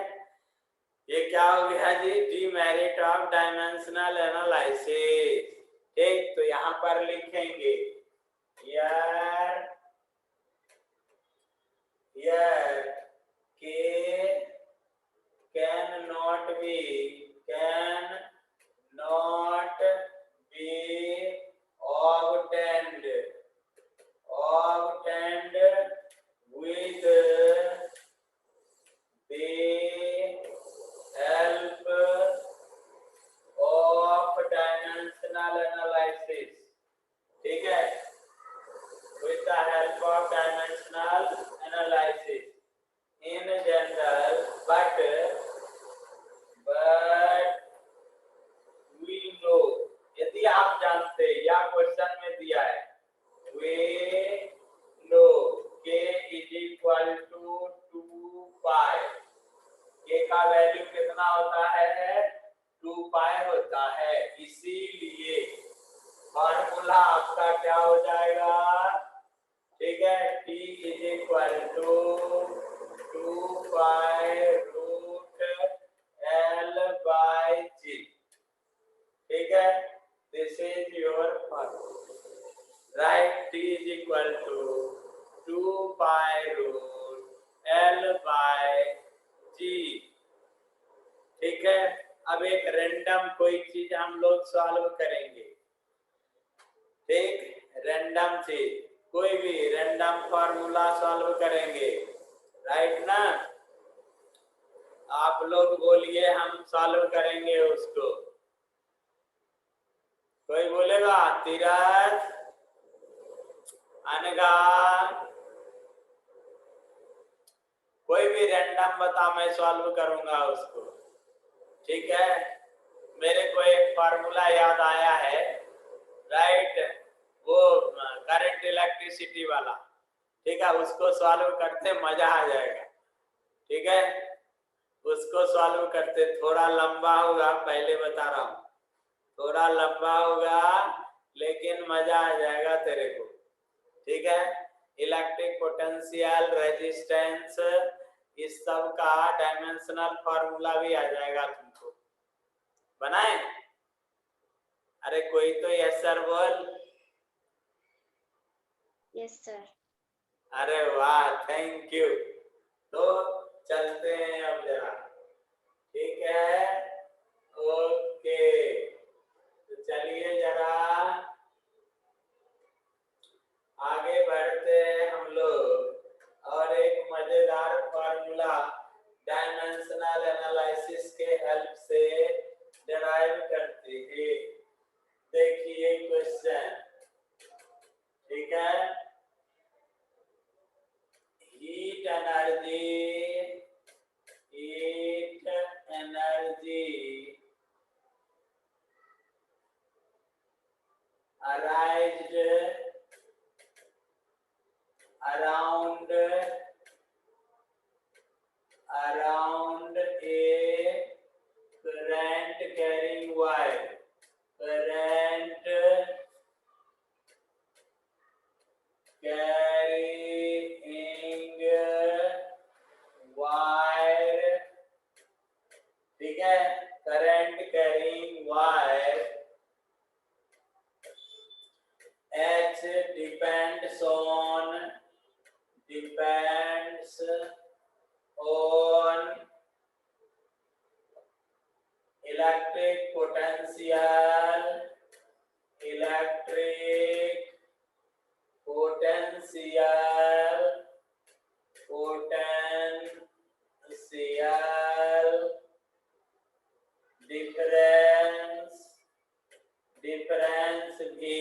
ये क्या हो गया जी, डीमेरिट ऑफ डायमेंशनल एनालिसिस। ठीक, तो यहाँ पर लिखेंगे यार K cannot be obtained with the help of dimensional analysis। ठीक है, with the help of dimensional analysis in general, but we know, यदि आप जानते हैं, या क्वेश्चन में दिया है, we know K is equal to 2π, K का वैल्यू कितना होता है, 2π होता है, इसीलिए फॉर्मूला आपका क्या हो जाएगा, ठीक है, T is equal to 2π root L/G। ठीक है, this is your formula, right, T is equal to 2π root L/G। ठीक है, अब एक रैंडम कोई चीज हम लोग सॉल्व करेंगे, ठीक, रैंडम चीज, कोई भी रैंडम फॉर्मूला सॉल्व करेंगे, राइट ना। आप लोग बोलिए, हम सॉल्व करेंगे उसको, कोई बोलेगा, तीरथ, अनगा, कोई भी रैंडम बता, मैं सॉल्व करूंगा उसको। ठीक है, मेरे को एक फार्मूला याद आया है, राइट, वो करंट इलेक्ट्रिसिटी वाला, ठीक है, उसको सॉल्व करते मजा आ जाएगा। ठीक है, उसको सॉल्व करते, थोड़ा लंबा होगा, पहले बता रहा हूं, थोड़ा लंबा होगा लेकिन मजा आ जाएगा तेरे को, ठीक है। इलेक्ट्रिक पोटेंशियल, रेजिस्टेंस, इस सब का डायमेंशनल फॉर्मूला भी आ जाएगा तुमको। बनाए? अरे कोई तो यस सर बोल। Yes sir. अरे वाह, थैंक यू। तो चलते हैं अब जरा, ठीक है, ओके। तो चलिए जरा आगे बढ़ते हैं हम लोग, और एक मजेदार फॉर्मूला डायमेंशनल एनालिसिस के हेल्प से डिराइव करते हैं। देखिए क्वेश्चन, ठीक है। Heat energy arised around a current carrying wire, current carrying wire, ठीक है, current carrying wire, H depends on electric potential, difference भी,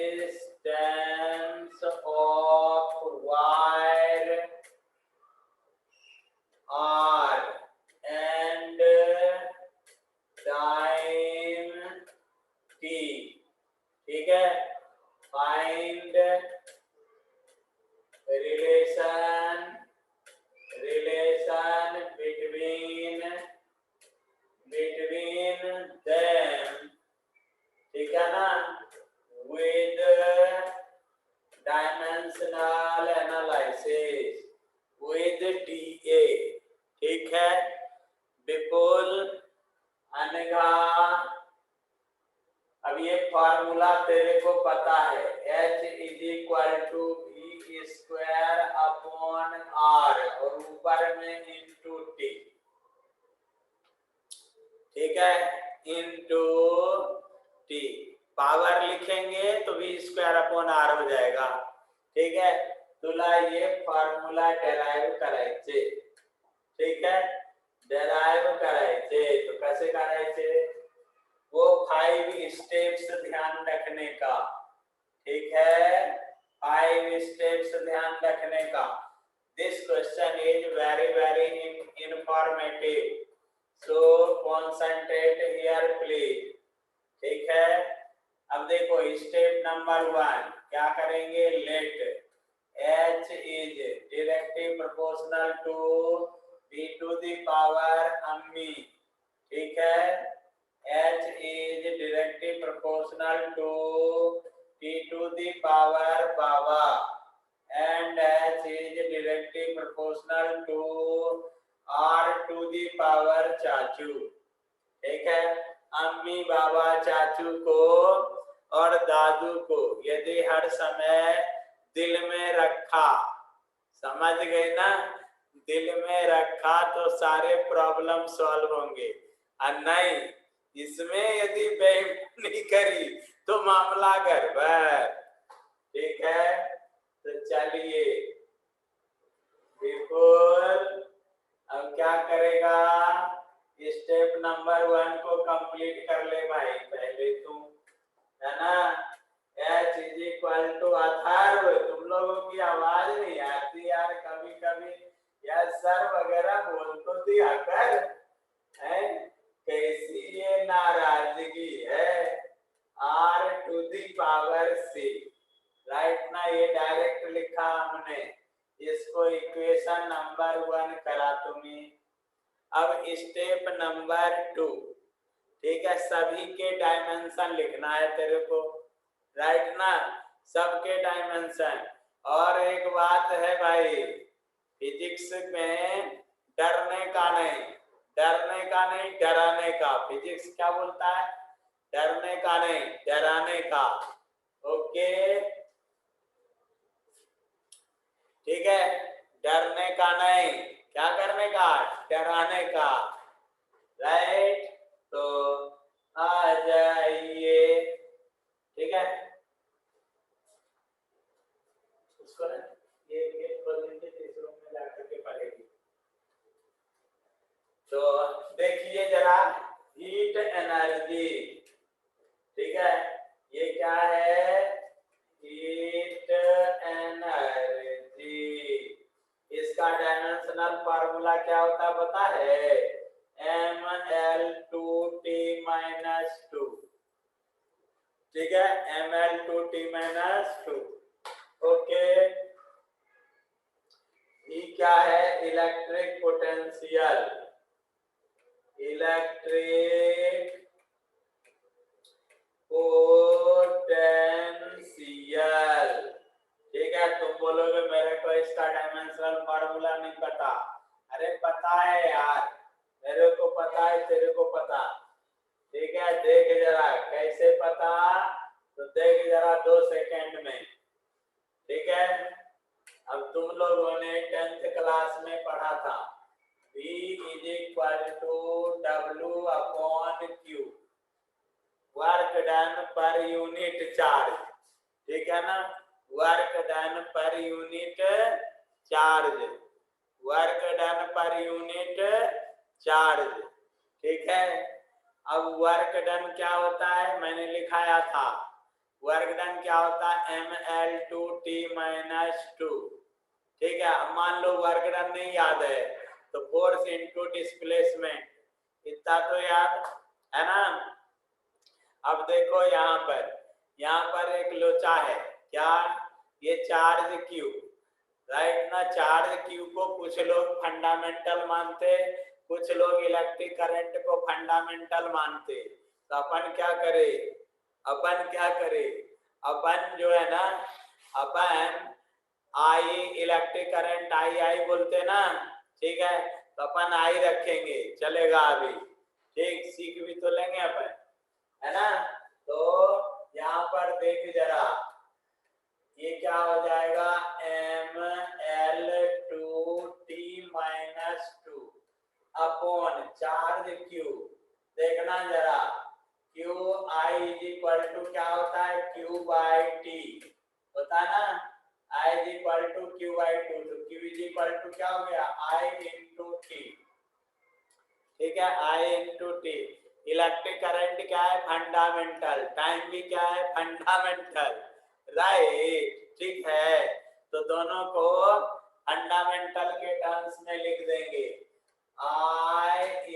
resistance of wire R and time t, ठीक है। फाइंड रिलेशन between them, ठीक है ना, with dimensional analysis with DA, ठीक है। विपुल, अनघा, अब ये फॉर्मूला तेरे को पता है, H is equal to V square upon R और ऊपर में इंटू T, ठीक है, इंटू T। पावर लिखेंगे तो V स्क्वायर अपॉन R हो जाएगा, ठीक है। तुला ये फॉर्मूला डेराइव करायचे, ठीक है, डेराइव करायचे। तो कैसे करायचे, वो 5 स्टेप्स ध्यान रखने का, ठीक है, 5 स्टेप्स ध्यान रखने का। This question is very very informative, so concentrate here please, ठीक है। अब देखो स्टेप नंबर 1 क्या करेंगे, let H is directly proportional to V to the power अम्मी, ठीक है। H is directly proportional to T to the power Baba and H is directly proportional to R to the power चाचू, ठीक है। अम्मी, बाबा, चाचू को और दादू को यदि हर समय दिल में रखा, समझ गए ना, दिल में रखा तो सारे प्रॉब्लम सॉल्व होंगे, और नहीं इसमें यदि बेईमानी करी तो मामला गड़बड़, ठीक है। तो चलिए विपुल अब क्या करेगा, स्टेप नंबर 1 को कंप्लीट कर ले भाई पहले तुम, है ना। H is equal to Atharv, तुम लोगों की आवाज नहीं आती यार, कभी कभी यार सर वगैरह बोल तो दिया कर, है कैसी ये नाराजगी है। R to the power C, right ना, ये डायरेक्ट लिखा हमने, इसको इक्वेशन नंबर 1 करा तुम्हें। अब स्टेप नंबर 2, ठीक है, सभी के डायमेंशन लिखना है तेरे को, राइट ना, सबके डायमेंशन। और एक बात है भाई, फिजिक्स में डरने का नहीं, डरने का नहीं, डराने का। फिजिक्स क्या बोलता है? डरने का नहीं, डराने का। ओके, ठीक है, डरने का नहीं, क्या करने का? डराने का, राइट। तो आ जाइए, ठीक है, उसको ना ये गेट खोल दीजिए, इस रूम में जाकर के पढ़ेगी। तो देखिए जरा, हीट एनर्जी, ठीक है, ये क्या है? Heat energy. इसका डायमेंशनल फार्मूला क्या होता है पता है? ml2t-2, ठीक है, ml2t-2। ओके, ये क्या है? इलेक्ट्रिक पोटेंशियल, इलेक्ट्रिक पोटेंशियल, ठीक है। तुम बोलोगे मेरे को इसका डायमेंशनल फार्मूला नहीं पता। अरे पता है यार, मेरे को पता है, तेरे को पता, ठीक है। देख जरा कैसे पता, तो देख जरा 2 सेकंड में, ठीक है। अब तुम लोगों ने 10th क्लास में पढ़ा था, V = W/Q, work done per unit charge, ठीक है ना, work done per unit charge, work done per unit charge, ठीक है। अब वर्क डन क्या होता है? मैंने लिखाया था, वर्क डन क्या होता है? ml2t-2, ठीक है। अब मान लो वर्क डन नहीं याद है, तो फोर्स इनटू डिस्प्लेसमेंट, इतना तो याद है ना। अब देखो यहाँ पर एक लोचा है, क्या? ये चार्ज क्यू, राइट ना। चार्ज क्यू को कुछ लोग फंडामेंटल मानते, कुछ लोग इलेक्ट्रिक करंट को फंडामेंटल मानते। तो अपन क्या करे? अपन जो है ना, अपन आई इलेक्ट्रिक करंट आई बोलते ना, ठीक है। तो अपन आई रखेंगे, चलेगा अभी, ठीक, सीख भी तो लेंगे अपन, है ना। तो यहाँ पर देख जरा, ये क्या हो जाएगा? ml2t-2 upon charge Q. देखना जरा, क्यू आई = क्या होता है? Q/T होता है ना, I = Q/2, तो Q = क्या हो गया? I × T, ठीक है, I × T। इलेक्ट्रिक करंट क्या है? फंडामेंटल। टाइम भी क्या है? फंडामेंटल, राइट, ठीक है। तो दोनों को फंडामेंटल के टर्म्स में लिख देंगे, I ×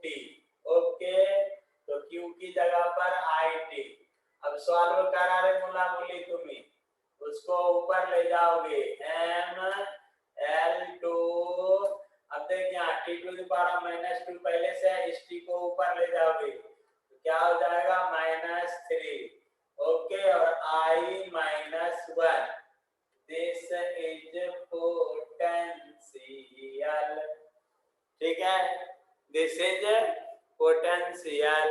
T, ओके। तो Q की जगह पर IT। अब सॉल्व करा रे मुला मुली तुम्हें, उसको ऊपर ले जाओगे, ml2, अब देख यहाँ t⁻⁻2 पहले से है, इस t को ऊपर ले जाओगे तो क्या हो जाएगा? -3, ओके। और I-1, दिस इज पोटेंशियल, ठीक है, this is potential,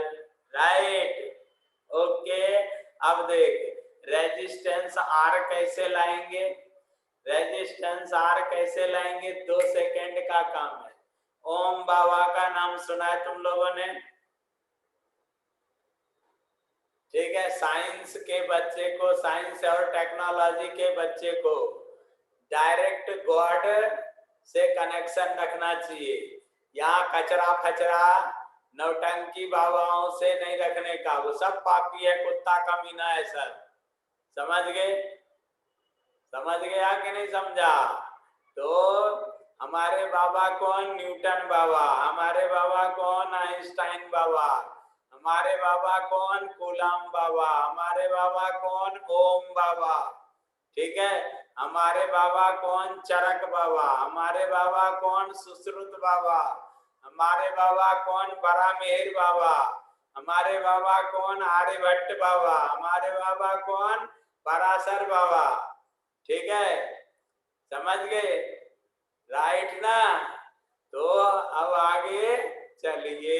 right, okay. अब देख रेजिस्टेंस R कैसे लाएंगे? रेजिस्टेंस R कैसे लाएंगे? 2 सेकंड का काम है। ओम बाबा का नाम सुना है तुम लोगों ने? ठीक है, साइंस के बच्चे को, साइंस और टेक्नोलॉजी के बच्चे को डायरेक्ट गॉड से कनेक्शन रखना चाहिए। यहाँ कचरा फचरा नौटंकी बाबाओं से नहीं रखने का, वो सब पापी है, कुत्ता कमीना है सर, समझ गए? समझ गया कि नहीं समझा? तो हमारे बाबा कौन? न्यूटन बाबा। हमारे बाबा कौन? आइंस्टाइन बाबा। हमारे बाबा कौन? कूलाम बाबा। हमारे बाबा कौन? ओम बाबा, ठीक है। हमारे बाबा कौन? चरक बाबा। हमारे बाबा कौन? सुश्रुत बाबा। हमारे बाबा कौन? बरामेर बाबा। हमारे बाबा कौन? आर्यभट्ट बाबा। हमारे बाबा कौन? पराशर बाबा। ठीक है, समझ गए? राइट ना? तो अब आगे चलिए।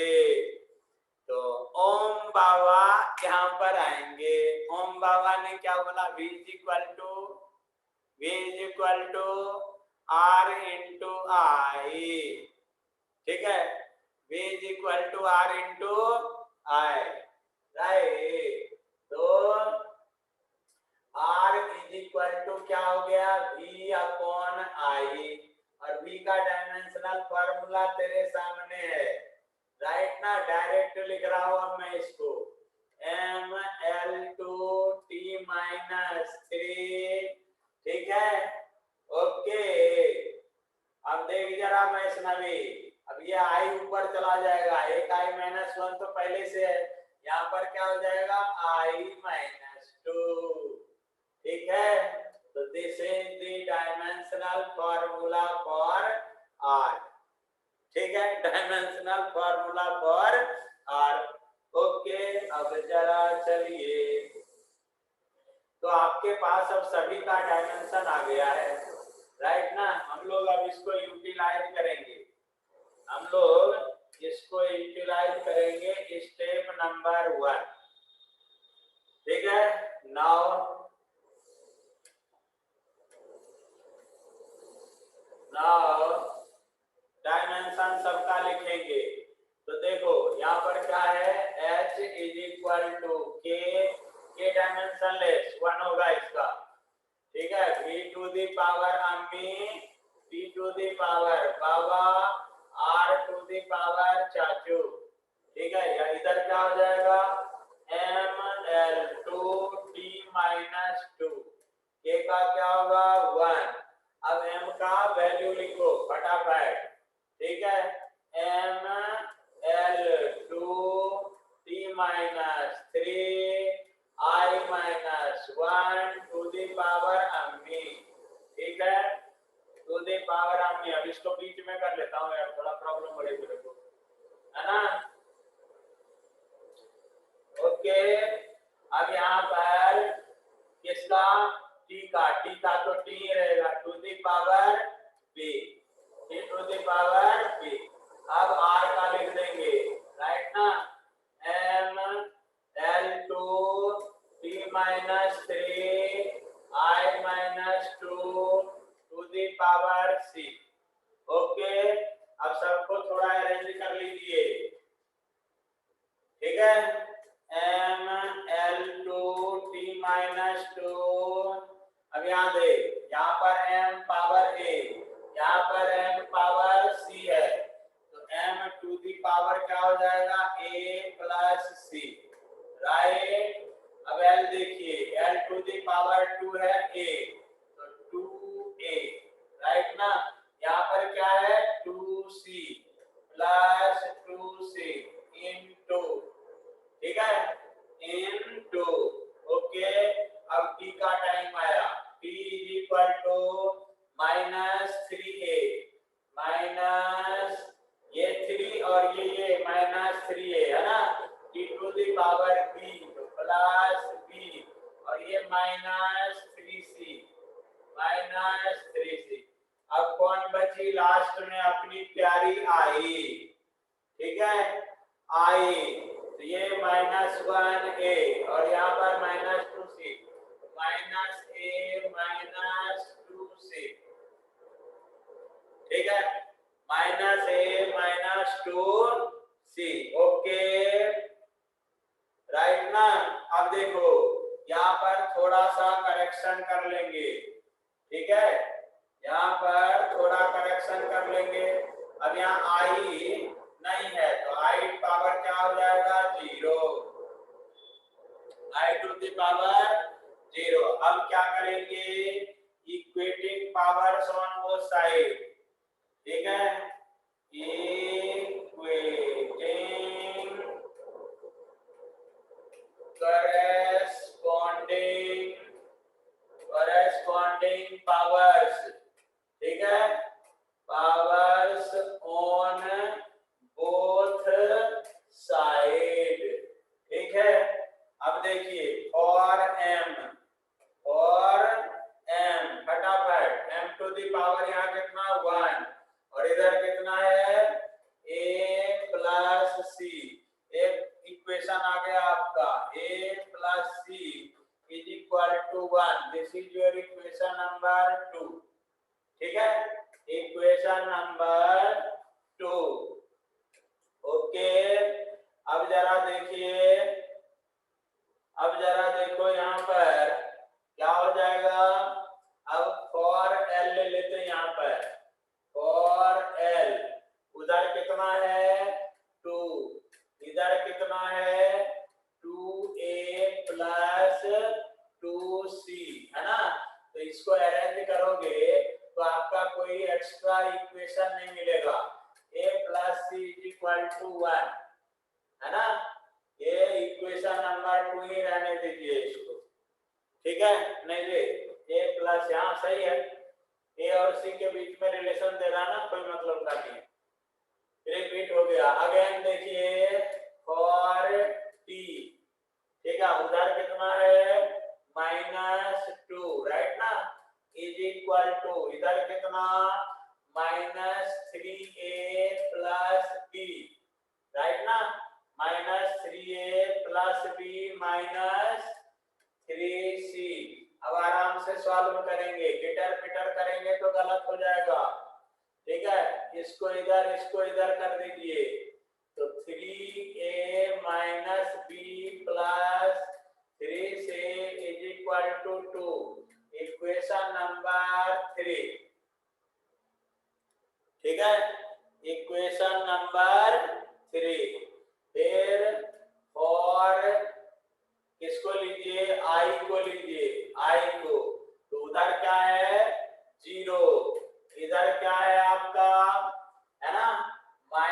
तो ओम बाबा यहाँ पर आएंगे। ओम बाबा ने क्या बोला? V is equal to R into I. ठीक है, V is equal to R into I. Right, तो R इज इक्वल टू क्या हो गया? V upon I. और V का डायमेंशनल फॉर्मूला तेरे सामने है। राइट ना? डायरेक्ट लिख रहा हूं अब मैं इसको। ml2t minus 3। ठीक है, ओके। अब देख जरा वैष्णवी, अब ये आई ऊपर चला जाएगा। एक आई माइनस 1 तो पहले से है, यहाँ पर क्या हो जाएगा? I minus 2। ठीक है, तो this is the dimensional formula for R. ठीक है, dimensional formula for R. Okay, अब जरा चलिए, तो आपके पास अब सभी का डायमेंशन आ गया है। राइट ना? हम लोग अब इसको यूटिलाइज करेंगे। हम लोग इसको यूटिलाइज करेंगे स्टेप नंबर 1। ठीक है, नाउ डायमेंशन सबका लिखेंगे। तो देखो यहाँ पर क्या है? h is equal to k dimensionless 1 होगा इसका। ठीक है, v टू दी पावर अम्मी, p टू दी पावर बाबा, r टू दी पावर चाचू। ठीक है, या इधर क्या हो जाएगा? ml2t minus 2। के का क्या होगा? 1। अब m का वैल्यू लिखो फटाफट। ठीक है, ml2t minus 3 I minus 1 to the power अम्मी। ठीक है, टू दी पावर अम्मी। अब इसको बीच में कर लेता हूँ यार, थोड़ा प्रॉब्लम हो रही मेरे को, है ना? ओके, अब यहाँ पर किसका? टी का तो टी रहेगा to the power b, t to the power b. अब आर का लिख देंगे। राइट ना? ml2t minus 3 I minus 2 to the power c. Okay, अब सबको थोड़ा अरेंज कर लीजिए। ठीक है, ml2t माइनस 2। अब यहाँ दे, यहाँ पर m पावर a, यहाँ पर m पावर c है, तो m टू दी पावर क्या हो जाएगा? a plus c। राइट, अब l देखिए, l टू दी पावर 2 है a, तो 2a। राइट ना? यहाँ पर क्या है? 2c plus 2c into. ठीक है, इनटू। ओके, अब t का टाइम आया। t is equal to minus 3a minus ये 3 और ये माइनस 3a है ना? t to the power b तो प्लस b और ये माइनस 3c माइनस 3c। अब कौन बची लास्ट में? अपनी प्यारी आई। ठीक है, आई, तो ये -1a और यहाँ पर -2c, -a -2c। ठीक है, -a -2c। ओके, राइट ना? अब देखो यहाँ पर थोड़ा सा करेक्शन कर लेंगे। ठीक है, यहाँ पर थोड़ा करेक्शन कर लेंगे। अब यहाँ आई नहीं है, तो आई पावर क्या हो जाएगा? 0, आई टू दी पावर 0। अब क्या करेंगे? Equating powers on both side. ठीक है, इक्वेटिंग करेस्पॉन्डिंग टू 1, है ना। ये इक्वेशन नंबर 2 ही रहने दीजिए इसको, ठीक है। नहीं जी, ए प्लस यहाँ सही है, ए और सी के बीच में रिलेशन दे रहा ना, कोई मतलब का नहीं है। रिपीट हो गया। अगेन देखिए फॉर टी, ठीक है, उधर कितना है -2, राइट ना, इज इक्वल टू इधर कितना -3a प्लस b, राइट ना, -3a प्लस b -3c। अब आराम से सॉल्व करेंगे, किटर पिटर करेंगे तो गलत हो जाएगा, ठीक है। इसको इधर कर दीजिए, तो 3a minus b plus 3c is equal to 2, equation number 3, ठीक है, इक्वेशन नंबर 3। फिर और किसको लीजिए, आई को लीजिए, आई को, तो उधर क्या है 0, इधर क्या है आपका, है ना, -a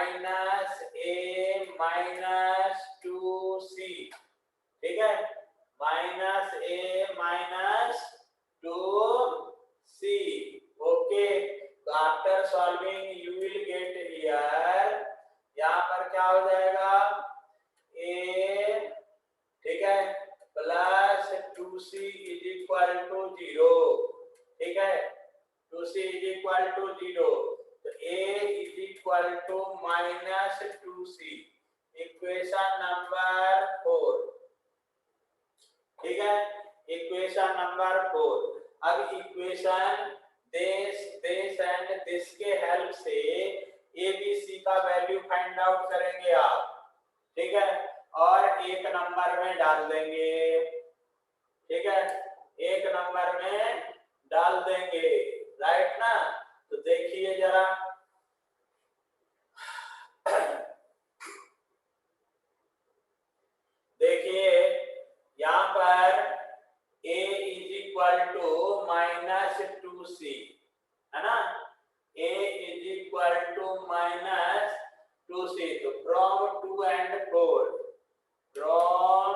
-2c, ठीक है, -a -2c, ओके। तो after solving you will get here, यहाँ पर क्या हो जाएगा a, ठीक है, plus 2c is equal to 0, ठीक है, 2c इज इक्वल टू 0, तो a is equal to -2c, equation number 4, ठीक है, इक्वेशन नंबर 4। अब इक्वेशन दिस एंड दिस के हेल्प से ए बी सी का वैल्यू फाइंड आउट करेंगे आप, ठीक है, और एक नंबर में डाल देंगे, ठीक है, एक नंबर में डाल देंगे, राइट ना। तो देखिए जरा, देखिए यहाँ पर a is equal to -2c, है ना, a is equal to -2c, तो फ्रॉम 2 and 4, फ्रॉम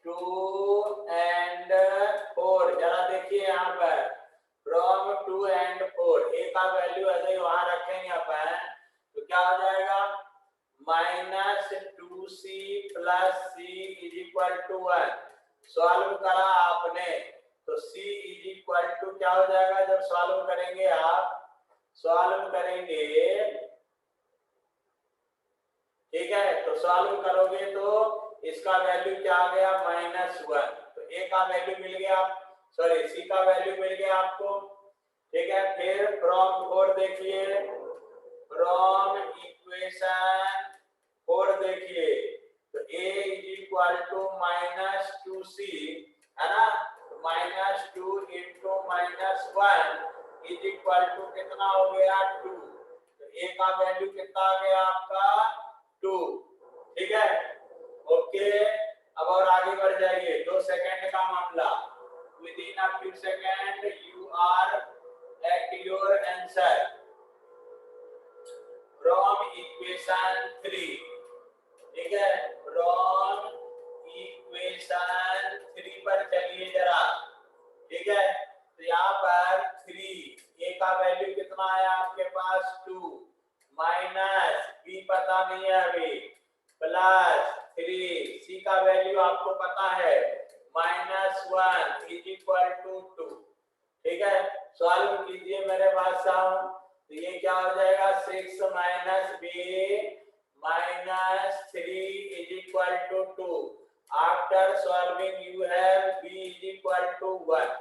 2 and 4, जरा देखिए यहाँ पर फ्रॉम 2 and 4, a का वैल्यू ऐसे वहां रखेंगे अपन, तो क्या हो जाएगा -2c plus c is equal to 1, solve करा आपने तो c इज इक्वल टू क्या हो जाएगा, जब सॉल्व करेंगे आप, सॉल्व करेंगे, ठीक है, तो सॉल्व करोगे तो इसका वैल्यू क्या आ गया -1, तो a का वैल्यू मिल गया, सॉरी c का वैल्यू मिल गया आपको, ठीक है। फिर फ्रॉम 4 देखिए, फ्रॉम इक्वेशन 4 देखिए, तो a is equal to -2c, है ना, तो -2 इंटू -1 इज इक्वल टू कितना हो गया 2, तो a का वैल्यू कितना आ गया आपका 2, ठीक है, ओके। अब और आगे बढ़ जाइए, 2 सेकंड का मामला, within a few second you are at your answer. From equation 3, ठीक है, फ्रॉम इक्वेशन 3 पर चलिए जरा, ठीक है, तो यहाँ पर 3 a का वैल्यू कितना है आपके पास 2, माइनस b पता नहीं है अभी, प्लस 3 c का वैल्यू आपको पता है -1 इज इक्वल टू 2, ठीक है, सॉल्व कीजिए मेरे पास साउंड, तो ये क्या हो जाएगा 6 - b -3 is equal to 2, after solving you have b is equal to 1,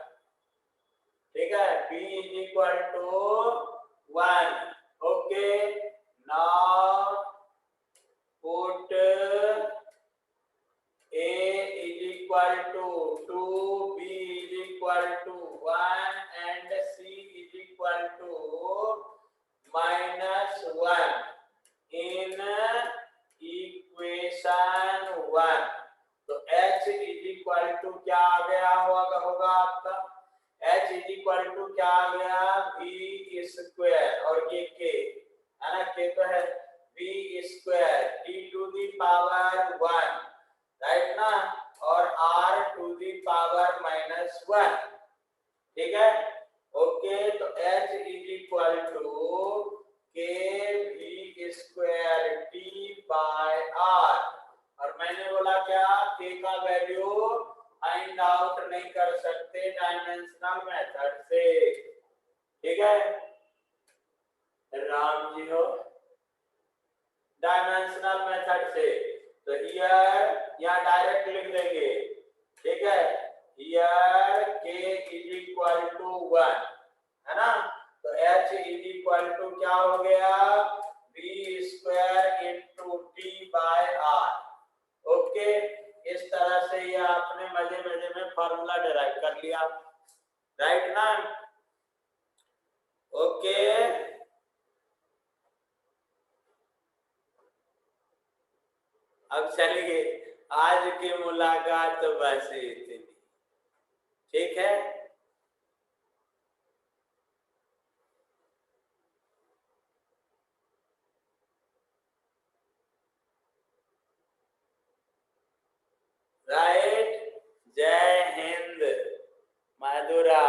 ठीक है, b is equal to 1, okay, now put a is equal to 2, b is equal to 1 and c is equal to -1 square t by R. और मैंने बोला क्या, के का value find out नहीं कर सकते डायमेंशनल मेथड से, ठीक है राम जी हो, डायमेंशनल मेथड से। तो हियर या डायरेक्ट लिख देंगे, ठीक है, हियर के इज इक्वल टू 1, है ना। तो h इज इक्वल टू क्या हो गया, b square into t by R. Okay, इस तरह से ये आपने मजे मजे में फॉर्मूला डिराइव कर लिया, राइट ना। ओके, अब चलिए आज की मुलाकात तो बस इतनी, ठीक है। राइट, जय हिंद मधुरा।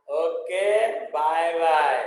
Okay, bye bye.